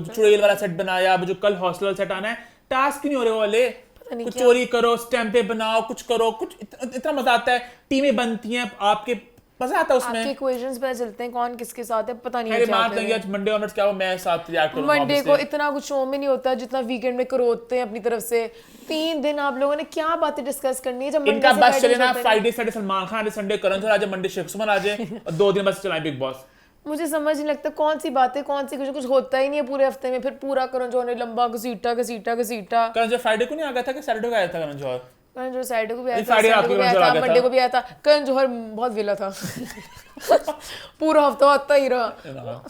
चुड़ैल वाला सेट बनाया, वो जो कल हॉस्टल वाला सेट आना है, टास्क क्यों नहीं हो रहे वो वाले? कुछ चोरी करो, स्टैंप बनाओ, कुछ करो, कुछ इतना मजा आता है। टीमें बनती हैं, आपके मजा आता है उसमें। आपके इक्वेशंस पता चलते हैं कौन किसके साथ है, पता नहीं है क्या करेंगे। आज मंडे ऑनवर्ड्स क्या हो, मैं साथ रिएक्ट करूंगा। मंडे को इतना कुछ शो में नहीं होता जितना वीकेंड में करोते हैं अपनी तरफ से। 3 दिन आप लोगों ने क्या बातें डिस्कस करनी है जब इनका बस चले ना, Friday Saturday Salman Khan, Sunday Karan Johar, आज मंडे शेख सुमन आ जाए और 2 दिन बस चलाएं बिग बॉस। मुझे समझ नहीं लगता कौन सी बातें कौन सी, कुछ होता ही नहीं है पूरे हफ्ते में। फिर पूरा करण जौहर ने लंबा घसीटा करण जौहर फ्राइडे को नहीं आ गया था कि सैटरडे को आया था करण जौहर? करण जौहर सैटरडे को भी आया था, मंडे को भी आया था। करण जौहर बहुत विला था। पूरा हफ्ता आता ही रहा।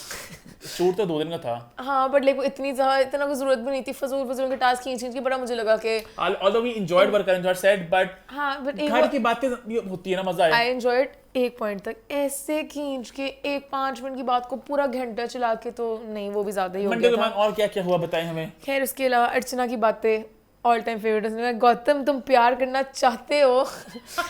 शूट तो 2 दिन का था। हाँ बट लेकिन इतना कुछ जरूरत भी नहीं थी। फजूल के टास्क खींच के बड़ा मुझे लगा कि although we enjoyed what Karan Johar said, but हाँ बट घर की बातें होती है ना, मजा आया। I enjoyed एक पॉइंट तक, ऐसे खींच के एक 5 मिनट की बात को पूरा घंटा चला के तो नहीं, वो भी ज्यादा ही हो गया था। और क्या क्या हुआ बताएं हमें। खैर उसके अलावा अर्चना की बातें ऑल टाइम फेवरेट। गौतम तुम प्यार करना चाहते हो,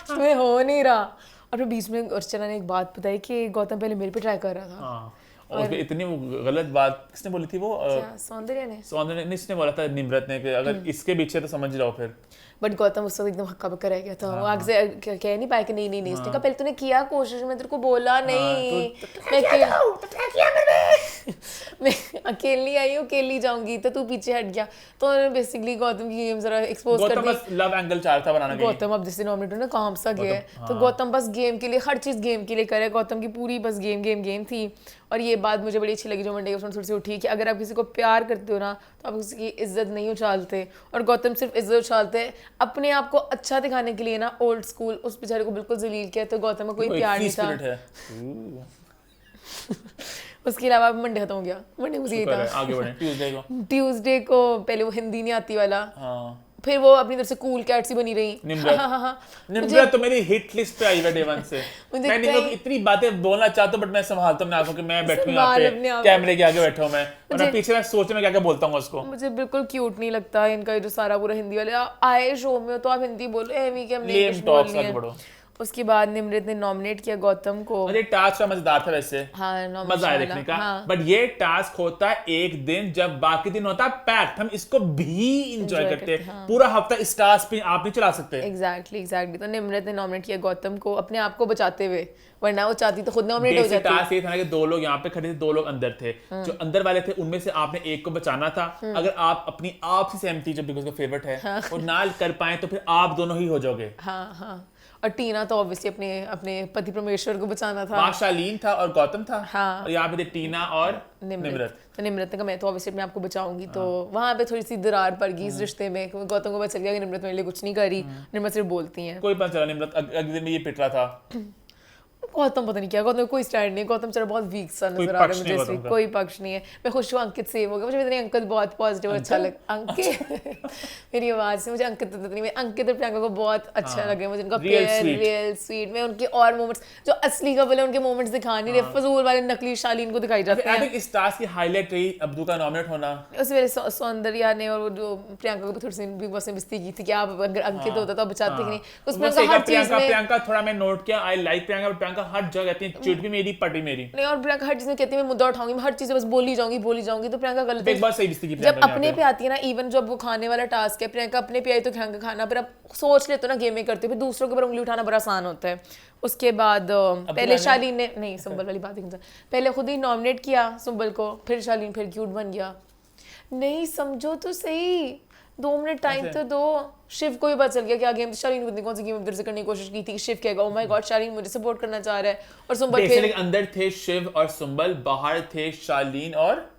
तुम्हें हो नहीं रहा। और फिर बीच में अर्चना ने एक बात बताई कि गौतम पहले मेरे पे ट्राई कर रहा था। हाँ, और इतनी गलत बात किसने बोली थी? वो सौंदर्य ने इसने बोला था, निम्रत ने, कि अगर इसके पीछे तो समझ जाओ फिर। बट गौतम उस वक्त एकदम हक्का बक्का रह गया था, वो आगे से कह नहीं पाया कि नहीं नहीं नहीं, उसने कहा पहले तूने किया कोशिश, मैं तेरे को बोला नहीं, मैं अकेली आई हूँ, अकेली जाऊंगी, तो तू पीछे हट गया। तो उन्होंने बेसिकली गौतम की गेम जरा एक्सपोज कर दी। गौतम बस लव एंगल चाह रहा था बनाने के लिए। गौतम अब जैसे नॉमिनेट ना काम सा गया है, तो गौतम बस गेम के लिए, हर चीज़ गेम के लिए करे, गौतम की पूरी बस गेम गेम गेम थी। और ये बात मुझे बड़ी अच्छी लगी जो मंडे के थोड़ी सी उठी कि अगर आप किसी को प्यार करते हो ना तो आप उसकी इज्जत नहीं उछालते, और गौतम सिर्फ इज्जत उछालते हैं अपने आप को अच्छा दिखाने के लिए ना। ओल्ड स्कूल, उस बेचारे को बिल्कुल जलील किया, तो गौतम में कोई प्यार नहीं था। उसके अलावा मंडे खत्म हो गया, मंडे मुझे यही था। आगे बढ़े ट्यूसडे को पहले वो हिंदी नहीं आती वाला, फिर वो अपनी तरफ से कूल कैट सी बनी रही। निम्रत तो मेरी हिट लिस्ट पे आई है डे 1 से। मैं निम्रत इतनी बातें बोलना चाहता हूं, बट मैं संभालता हूं अपने आंखों कि मैं बैठूं यहां पे कैमरे के आगे बैठा हूं मैं, और मैं पीछे मैं सोच में क्या-क्या बोलता हूं उसको। मुझे बिल्कुल क्यूट नहीं लगता इनका जो सारा पूरा हिंदी वाले आए शो में, तो आप हिंदी बोलो, एवी के हमने इंग्लिश बोलनी है। उसके बाद निम्रत ने नॉमिनेट किया गौतम को। अरे टास्क का मजेदार था वैसे, हाँ, मजा आया देखने का। बट ये टास्क होता है एक दिन, जब बाकी दिन होता है पैक्ड, हम इसको भी इंजॉय करते हैं। पूरा हफ्ता इस टास्क पे आप नहीं चला सकते। एग्जैक्टली तो निम्रत ने नॉमिनेट किया गौतम को अपने आप को बचाते हुए, वरना वो चाहती तो खुद नॉमिनेट हो जाती। टास्क ये था कि 2 लोग यहाँ पे खड़े थे, 2 लोग अंदर थे। जो अंदर वाले थे उनमें से आपने एक को बचाना था। अगर आप अपनी आप से सहमति, जब बिकॉज़ का फेवरेट है, और ना कर पाए तो फिर आप दोनों ही हो जाओगे। हाँ। और टीना तो ऑब्वियसली अपने पति परमेश्वर को बचाना था। वहाँ शालीन था और गौतम था। हाँ। और यहाँ पे थे टीना और निम्रत। तो निम्रत ने कहा मैं तो ऑब्वियसली अपने आप को बचाऊंगी। तो वहाँ पे थोड़ी सी दरार पड़ गई इस रिश्ते में। गौतम को पता चल गया कि निम्रत मेरे लिए कुछ नहीं कर रही, निम्रत सिर्फ बोलती हैं। कोई पता चला निम्रत अगले दिन में ये पिट रहा था। गौतम पता नहीं क्या, गौतम कोई स्टैंड नहीं, गौतम चला बहुत वीक सा नजर आ रहा है मुझे, कोई पक्ष नहीं है। मैं खुश हूँ अंकित सेव हो गया, मुझे इतने अंकित बहुत पॉजिटिव और अच्छा लगा। अंकित मेरी आवाज से मुझे अंकित नहीं, अंकित और प्रियंका को बहुत अच्छा लगे मुझे, उनका प्यार रियल स्वीट में, उनके और मोमेंट्स जो असली कपल है उनके मोमेंट्स दिखा नहीं रहे, फजूल वाले नकली शालीन को दिखाई जाते हैं। इस टास्क की हाईलाइट रही अब्दू का नॉमिनेट होना। उस वेले सौंदर्या ने और जो प्रियंका को थोड़ी सी बिग बॉस ने बिस्ती की थी कि आप अगर अंकित होता तो बचाते कि नहीं। उसमें प्रियंका थोड़ा मैं नोट किया, I like Priyanka, but Priyanka हर जगह कहती है चिट भी मेरी पट भी मेरी नहीं। और प्रियंका हर चीज में कहती है मैं मुद्दा उठाऊंगी, मैं हर चीज बस बोली जाऊंगी। तो प्रियंका गलत है। एक बात सही बिस्ती की जब अपने पे आती है ना, इवन जब वो खाने वाला टास्क है, प्रियंका अपने पे आई तो प्रियंका खाना, फिर आप सोच लेते हो ना गेम में करते हो, फिर दूसरों के ऊपर उंगली उठाना बड़ा आसान होता है। उसके बाद पहले शालीन ने नहीं, सुंबल वाली बात है, पहले खुद ही नॉमिनेट किया सुंबल को, फिर शालीन फिर क्यूट बन गया। नहीं समझो तो सही, 2 मिनट टाइम तो दो। शिव को भी पता चल गया कि गेम शालीन को कौन सी गेम इधर से करने की कोशिश की थी। शिव कहेगा ओह माय गॉड शालीन मुझे सपोर्ट करना चाह रहा है, और सुंबल फिर अंदर थे शिव और सुंबल, बाहर थे शालीन और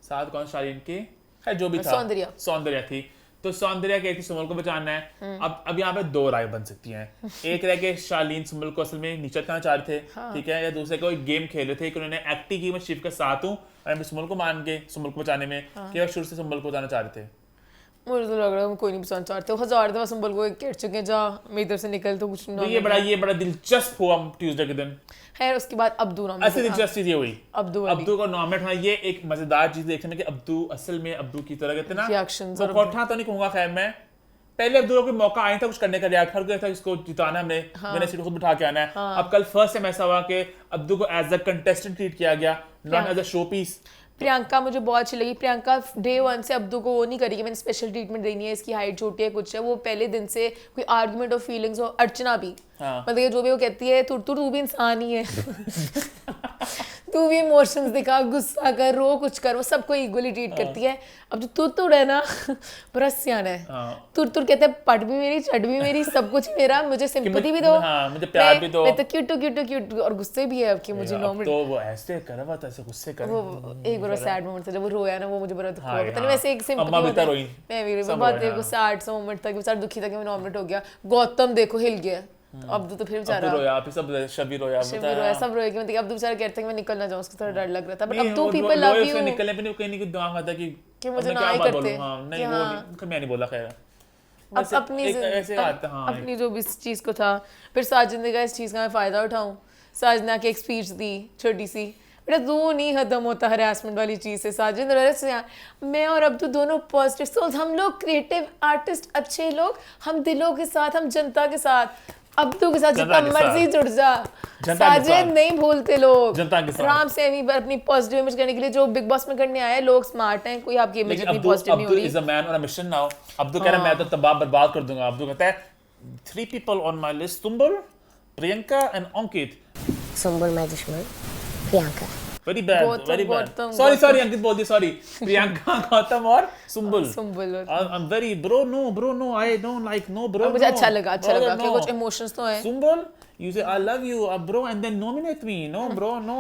साथ कौन शालीन के है जो भी था सौंदर्या थी। तो सौंदर्या कहती सुंबल को बचाना है। अब यहाँ पे 2 राय बन सकती हैं। एक रह के शालीन सुंबल को असल में नीचे करना चाह रहे थे, ठीक है, या दूसरे को गेम खेल रहे थे कि उन्होंने एक्टिंग की मैं शिव के साथ हूँ और मैं सुंबल को मान के सुंबल को बचाने में कि वो शुरू से सुंबल को बचाना चाह रहे थे। मुझे तो लग रहा है कोई नहीं बचाना चाहते, 1000 दफा सुंबल को कह चुके हैं जा मेरी तरफ से निकल तो कुछ नहीं। ये बड़ा दिलचस्प हुआ ट्यूसडे के दिन। खैर उसके बाद अब्दू नॉमिनेट, असली दिलचस्प चीज ये हुई अब्दू को नॉमिनेट होना। ये एक मजेदार चीज देखने में कि अब्दू असल में अब्दू की तरह कहते ना वो कोठा तो नहीं कहूंगा, खैर मैं पहले अब्दू को मौका आया था कुछ करने का, हर कोई था इसको जिताना हमने, मैंने सीट खुद बिठा के आना है। अब कल फर्स्ट टाइम ऐसा हुआ कि अब्दू को एज अ कंटेस्टेंट ट्रीट किया गया, not as a show piece. Priyanka मुझे बहुत अच्छी लगी। प्रियंका डे 1 से अब्दू को वो नहीं करेगी मैंने स्पेशल ट्रीटमेंट देनी है, इसकी हाइट छोटी है कुछ है, वो पहले दिन से कोई आर्गुमेंट और फीलिंग्स हो। अर्चना भी मतलब जो भी वो कहती है तू भी इंसान ही है तू भी इमोशंस दिखा, गुस्सा कर, रो कुछ कर, वो सबको इक्वली ट्रीट करती है। अब जो तुर है ना बड़ा सियाना है। तुर कहते हैं पट भी मेरी चट भी मेरी सब कुछ मेरा, मुझे सिंपैथी भी दो, मुझे प्यार भी दो, मैं तो क्यूट और गुस्से भी है कि मुझे नॉमिनेट। तो वो ऐसे कर रहा था, ऐसे गुस्से कर, वो एक बार सैड मोमेंट था जब वो रोया ना, वो मुझे बड़ा दुख हुआ। पता नहीं वैसे एक सिंपैथी मैं भी बहुत एक सैड सा मोमेंट था कि बेचारा दुखी था कि मैं नॉमिनेट हो गया। गौतम देखो हिल गया, अब्दू तो फिर बेचारा रोया, सब शबी रोया, सब रोए कि मतलब अब्दू बेचारा कहता है कि मैं निकल ना जाऊं, उसको थोड़ा डर लग रहा था। But Abdu people love you, निकलने पे नहीं कहीं नहीं दिमाग आता कि मुझे ना ही करते। हां नहीं वो मैं नहीं बोला, खैर अपनी जो भी इस चीज को था। फिर साजिद ने कहा इस चीज का मैं फायदा उठाऊं, साजिद ने आके एक स्पीच दी छोटी सी, बेटा दो नहीं खत्म होता हरासमेंट वाली चीज से। साजिद मैं और अब्दू दोनों पॉजिटिव सोल्स, हम लोग क्रिएटिव आर्टिस्ट, अच्छे लोग, हम दिलों के साथ, हम जनता के साथ, अब्दू के साथ जितना मर्जी जुड़ जा। जनता के साजिद साथ। नहीं भूलते लोग, जनता के साथ। आराम से अपनी पॉजिटिव इमेज करने के लिए जो बिग बॉस में करने आए लोग स्मार्ट हैं, कोई आपकी इमेज इतनी पॉजिटिव नहीं हो अब्दुल रही। Is a man on a mission now. Abdul कह रहा है मैं तो तबाह बर्बाद कर दूंगा। अब्दुल कहता है 3 people on my list, Sumbul, Priyanka and Ankit. Sumbul my दुश्मन Priyanka. Very bad, Gautam, very bad. Gautam, Sorry, Gautam. अंकित बोल दिया, sorry. Priyanka, गौतम और Sumbul. Sumbul. I'm very bro, no, I don't like no bro. मुझे no. अच्छा लगा Brother, कि no. कुछ इमोशंस तो हैं। Sumbul, you say I love you, bro, and then nominate me. No, bro, no.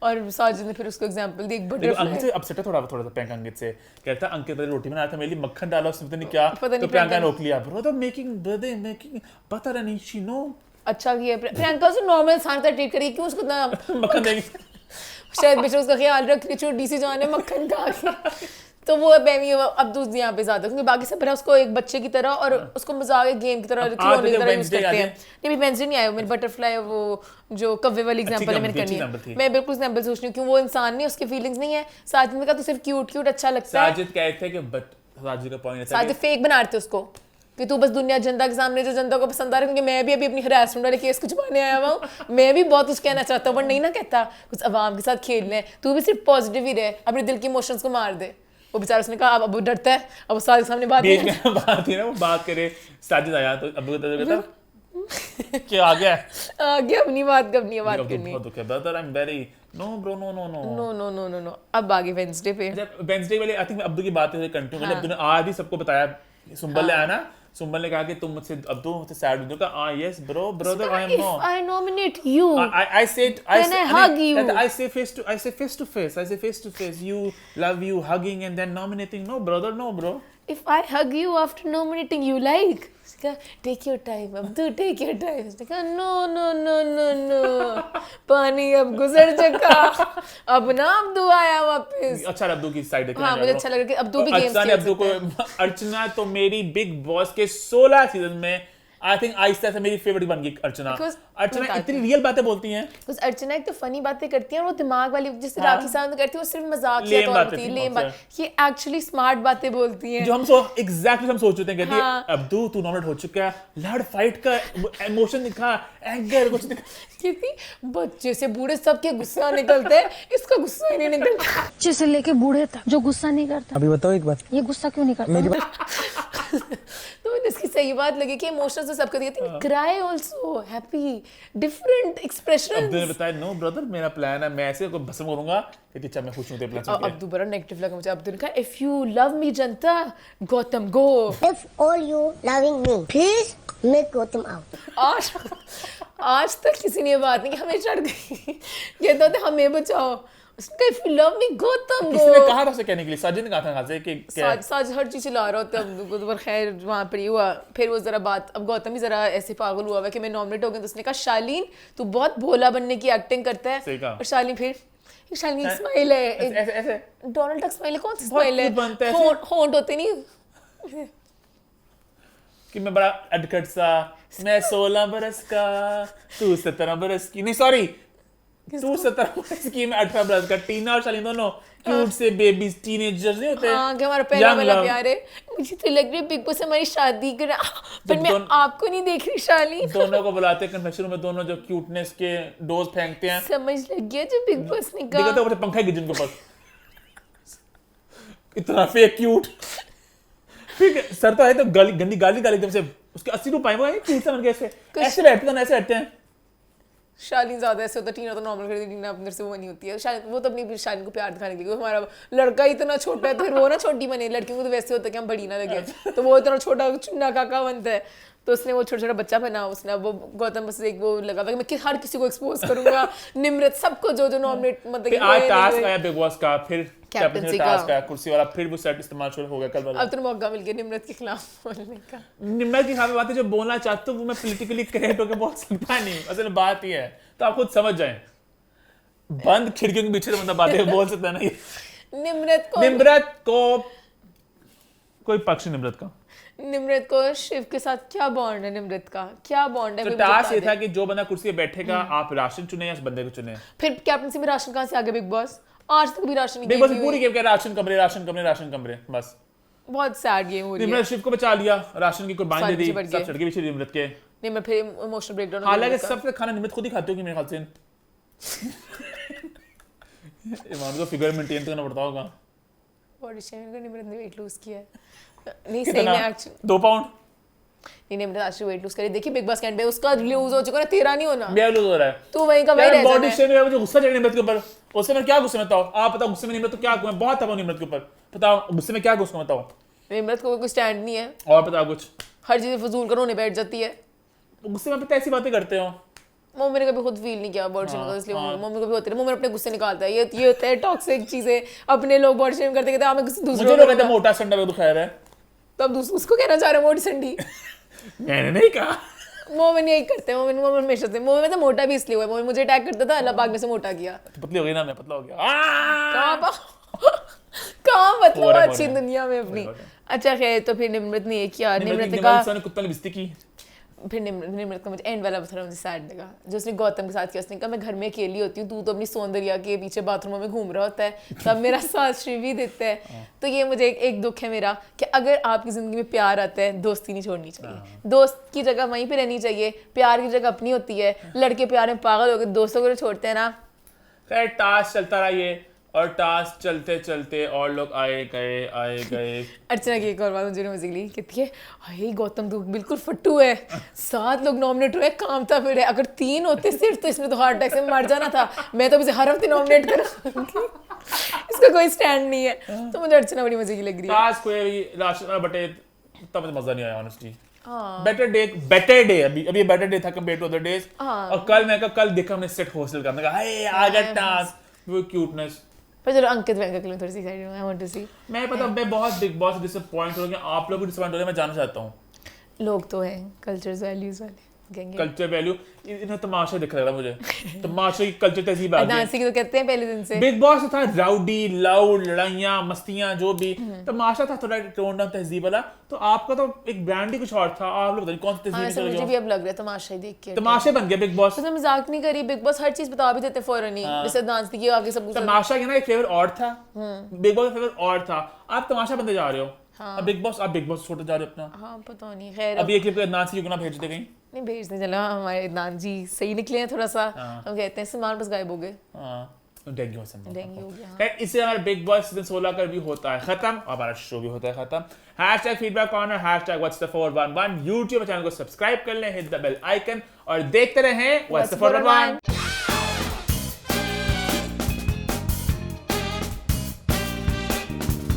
और साजिद ने फिर उसको एग्जांपल दी, एक देखो बटरफ्लाई। अंकित से अपसेट है थोड़ा सा प्रियंका अंकित से। कहता है अंकित मैंने रोटी बनाया था, मेरे लिए मक्खन डाला उसमें, पता नहीं क्या, पता नहीं तो प्रियंका ने प्रियंका रोक लिया। Brother making butter and she know अच्छा किया प्रियंका से नॉर्मल इंसान का ट्रीट करिए, क्यों उसको इतना मक्खन देगी। शायद बेचारा उसका ख्याल रख रही छोटी सी जान है मक्खन खा के। तो वो बेबी अब्दुल यहाँ पे ज्यादा, क्योंकि बाकी सब उसको एक बच्चे की तरह और उसको मजाक गेम की तरह खिलौने की तरह यूज करते हैं। नहीं वेडनेसडे नहीं आया, मेरे बटरफ्लाई वो जो कव्वे वाली एग्जांपल है मैंने करनी है, मैं बिल्कुल एग्जांपल सोच रही हूँ, क्यों वो इंसान नहीं, उसकी फीलिंग्स नहीं है। साजिद ने कहा तो सिर्फ क्यूट अच्छा लगता है। साजिद कहते हैं कि साजिद का पॉइंट है साजिद फेक बना रहे थे उसको कि तू बस दुनिया जनता के सामने जो जनता को पसंद आ रहा है, क्योंकि मैं भी अभी अपनी हरासमेंट वाले केस कुछ छुपाने आया हुआ हूँ, मैं भी बहुत कुछ कहना चाहता हूँ बट नहीं ना कहता, कुछ आवाम के साथ खेलना है, तू भी सिर्फ पॉजिटिव ही रहे, अपने दिल के इमोशंस को मार दे। वो बेचारा उसने कहा अब डरता है, अब वो साजिद के सामने बात बीच में बात थी ना, वो बात करे साजिद आया तो अब्दुल कहता क्या आ गया आगे अपनी बात करनी बहुत दुख है brother, I am very no bro no. अब आगे वेडनेसडे पे वेडनेसडे वाले आई थिंक अब्दू की बात है कंटिन्यू मैंने अब्दू ने आज ही सबको बताया। सुंबल ने आया ना, सुंबल ने कहा कि तुम मुझसे अब्दू मुझसे सैड हो, कहा yes brother I am no, I nominate you, I said Can I hug you? I say face to face you love you hugging and then nominating, no brother no bro. if I hug you after nominating you like, उसने कहा take your time Abdu, take your time, उसने कहा no पानी अब गुजर चुका, अब ना अब्दू आया वापस। अच्छा अब्दू की साइड देखना। हाँ मुझे अच्छा लगा कि अब्दू भी गेम्स खेल अब्दू को अर्चना तो मेरी बिग बॉस के 16 सीजन में आई थिंक आहिस्ता से मेरी फेवरेट बन गई अर्चना। अर्चना इतनी रियल बातें बोलती हैं, कुछ अर्चना एक तो फनी बातें करती है और वो दिमाग वाली जिससे राखी साहब करती है वो सिर्फ मजाक के तौर पे होती है, लेम बात, ये एक्चुअली स्मार्ट बातें बोलती हैं जो हम एग्जैक्टली हम सोच रहे थे। कहती है अब्दू तू नॉमिनेट हो चुका है, लड़ फाइट का इमोशन दिखा, एंगर कुछ दिखा। कहती बच्चे से बूढ़े सबके गुस्सा निकलते हैं, इसका गुस्सा ही नहीं निकलता। बच्चे से लेके बूढ़े तक जो गुस्सा नहीं करता। अभी बताओ एक बात, ये गुस्सा क्यों नहीं करता? मेरी तो मुझे इसकी सही बात लगी कि इमोशंस तो सब करती है, cry also, happy, different expressions. Abdu ने बताया नो ब्रदर मेरा प्लान है, मैं ऐसे को भस्म करूंगा कि अच्छा मैं खुश हूं तेरे प्लान से। अब्दू बड़ा नेगेटिव लगा मुझे। अब्दू ने कहा if you love me Janata Gautam go, If all you loving me, please make Gautam out. आज तक किसी ने ये बात नहीं, हमें चढ़ गई, कहते होते हमें बचाओ। उसने कहा if you love me Gautam go. किसने कहा था उसे कहने के लिए? साजिद ने कहा था से कि साज हर चीज ला रहा होता है अब्दू को, खैर वहाँ पर ही हुआ। फिर वो जरा बात, अब गौतम ही जरा ऐसे पागल हुआ है कि मैं नॉमिनेट हो गई, तो उसने कहा शालीन तू बहुत भोला बनने की एक्टिंग करता है। और शालीन फिर शालीन स्माइल है, ऐसे डोनाल्ड टक स्माइल है, कौन सी स्माइल है, होंठ होते नहीं कि मैं बड़ा अडकट सा, मैं 16 बरस का तू 17 बरस की, नहीं सॉरी तू 17 बरस की मैं 18 बरस का। टीना और शालीन दोनों क्यूट से बेबीज टीनेजर्स नहीं होते? हाँ कि हमारा पहला वाला प्यार है। मुझे तो लग रही है बिग बॉस हमारी शादी करा, पर मैं आपको नहीं देख रही शालीन। दोनों को बुलाते हैं कन्फेक्शन में, दोनों जो क्यूटनेस के डोज फेंकते हैं। समझ लग गया जो बिग बॉस ने कहा। देखो तो पंखा गिर जिनके पास इतना फेक क्यूट, फिर सर तो है तो गंदी गाली एकदम से उसके 80 रुपए वो है क्यूट सा बन गया, ऐसे बैठते हैं। शालीन ज्यादा ऐसे होता है, टीना तो नॉर्मल कर देती, टीना अंदर से वो नहीं होती है। शालीन वो तो अपनी शालीन को प्यार दिखाने के लिए, हमारा लड़का इतना छोटा है तो फिर वो ना छोटी बने, लड़कियों को तो वैसे होता है कि हम बड़ी ना लगे, तो वो इतना छोटा चुन्ना काका बनता है, तो उसने वो छोटा छोटा बच्चा बना, उसने वो गौतम बस एक वो लगा था कि मैं हर किसी को एक्सपोज करूंगा, निम्रत सबको जो नॉमिनेट मतलब आज टास्क आया बिग बॉस का, फिर कैप्टनसी टास्क आया कुर्सी वाला, फिर वो सेट इस्तेमाल शुरू हो गया कल वाला। अब तो मौका मिल गया निम्रत के खिलाफ बोलने का। निम्रत की खिलाफ बातें जो बोलना चाहता हूँ वो मैं पॉलिटिकली करेक्ट होकर बोल सकता नहीं, असल बात ही है, तो आप खुद समझ जाएं, बंद खिड़कियों के पीछे बंदा बातें बोल सकता नहीं। निम्रत को कोई पक्ष निम्रत का, निम्रत को शिव के साथ क्या बॉन्ड है, निम्रत का क्या बॉन्ड है? तो टास्क ये था कि जो बंदा कुर्सी पे बैठेगा आप राशन चुने या उस बंदे को चुने। फिर कैप्टनसी में राशन कहाँ से आ गया बिग बॉस? आज तक भी राशन बिग बॉस पूरी गेम क्या राशन कमरे बस। बहुत सैड गेम हो रही है। निम्रत शिव को बचा लिया, राशन की कुर्बानी दे दी, सब चढ़ के पीछे निम्रत के। नहीं मैं फिर इमोशनल ब्रेकडाउन हालांकि सबसे खाना निमित खुद ही खाते हो कि मेरे ख्याल से ईमान को फिगर मेंटेन करना पड़ता होगा। बॉडी शेमिंग करने में वेट लूज किया है नहीं सही में एक्चुअली 2 पाउंड नहीं मैंने आज वेट लूज करी देखिए बिग बॉस कैंट पे उसका लूज हो चुका ना तेरा नहीं होना मेरा लूज हो रहा है तू वहीं का वहीं रह जाना बॉडी शेमिंग है मुझे गुस्सा चढ़ने निमित के ऊपर उससे मैं क्या गुस्से में बताऊं आप बताओ गुस्से में निमित तो क्या मैं बहुत तबाह निमित के ऊपर बताओ गुस्से में क्या गुस्सा बताओ निमित को कोई स्टैंड नहीं है और बताओ कुछ हर चीज फजूल कर रोने बैठ जाती है गुस्से में पता ऐसी बातें करते हो मम्मी ने कभी खुद फील नहीं किया बॉडी शेमिंग इसलिए मम्मी को भी होती है मम्मी अपने गुस्से निकालता है ये होता है टॉक्सिक चीजें अपने लोग बॉडी शेमिंग करते कहते हमें किसी दूसरे मुझे लोग कहते मोटा संडा पे दुखाया है तब उसको कहना चाह रहे मोटी संडी मैंने नहीं कहा मोमिन यही करते हैं मोमिन हमेशा से मोमिन में तो मोटा भी इसलिए हुआ मोमिन मुझे अटैक करता था अल्लाह पाक ने से मोटा किया तो पतली हो गई ना मैं पतला हो गया कहाँ मतलब अच्छी दुनिया में अपनी अच्छा खैर तो फिर निम्रत ने ये किया निम्रत का कुत्ता ने बिस्ती की फिर निम्रत का मुझे एंड वाला थोड़ा मुझे सैड लगा जो उसने गौतम के साथ किया उसने कहा मैं घर में अकेली होती हूँ तू तो अपनी सौंदर्या के पीछे बाथरूमों में घूम रहा होता है तब मेरा साथ श्री भी देता है तो ये मुझे एक दुख है मेरा कि अगर आपकी जिंदगी में प्यार आता है दोस्ती नहीं छोड़नी चाहिए दोस्त की जगह वहीं पे रहनी चाहिए प्यार की जगह अपनी होती है लड़के प्यार में पागल हो गए दोस्तों को छोड़ते हैं ना खैर टास्क चलता रहा ये और टास्क चलते चलते और लोग आए गए अर्चना की एक और बात मुझे मजे ली कहती है हाय गौतम तो बिल्कुल फट्टू है 7 लोग नॉमिनेट हुए काम था फिर है अगर 3 होते सिर्फ तो इसमें तो हार्ट अटैक से मर जाना था मैं तो इसे हर हफ्ते नॉमिनेट कर इसका कोई स्टैंड नहीं है तो मुझे अर्चना बड़ी मजे की लग रही है टास्क हुए राशन बटे तब मुझे मजा नहीं आया ऑनेस्टली बेटर डे अभी बेटर डे था कंपेयर टू अदर डेज और कल देखा हमने सेट हॉस्टल का मैंने कहा हाय आ गया टास्क वो क्यूटनेस पर चलो अंकित वेंकट के लिए थोड़ी सी साइड में आई वांट टू सी मैं पता मैं बहुत बिग बॉस डिसअपॉइंट हो गया आप लोग भी डिसअपॉइंट हो रहे हैं मैं जानना चाहता हूं लोग तो हैं कल्चर्स वैल्यूज वाले गैंग कल्चर वैल्यू इन्हें तमाशा दिख रहा है मुझे तमाशे की कल्चर तहजीब आ गई डांसी की तो कहते हैं पहले दिन से बिग बॉस था राउडी लाउड लड़ाइयाँ मस्तियाँ जो भी तमाशा था थोड़ा टोन डाउन तहजीब वाला तो आपका तो एक ब्रांड ही कुछ और था आप लोग कौन सी तहजीब हाँ, मुझे भी अब लग रहा है तमाशा ही देख के तमाशे बन गया बिग बॉस तो मजाक नहीं करी बिग बॉस हर चीज बता भी देते फौरन ही जैसे डांस की आगे सब तमाशा के ना एक फेवर और था बिग बॉस का फेवर और था आप तमाशा बनते जा रहे हो अब बिग बॉस छोड़ते जा रहे हो अपना हाँ पता नहीं खैर अभी एक क्लिप नाच क्यों ना भेज दे कहीं नहीं भेजने चला हमारे नान जी सही निकले हैं थोड़ा सा हम कहते हैं सामान बस गायब हो गए डेंगू हो गया खैर इससे हमारा बिग बॉस सीजन 16 का रिव्यू होता है खत्म और हमारा शो भी होता है खत्म #feedback corner #what's the 411 YouTube channel को सब्सक्राइब कर लें हिट द बेल आइकन और देखते रहें What's the 411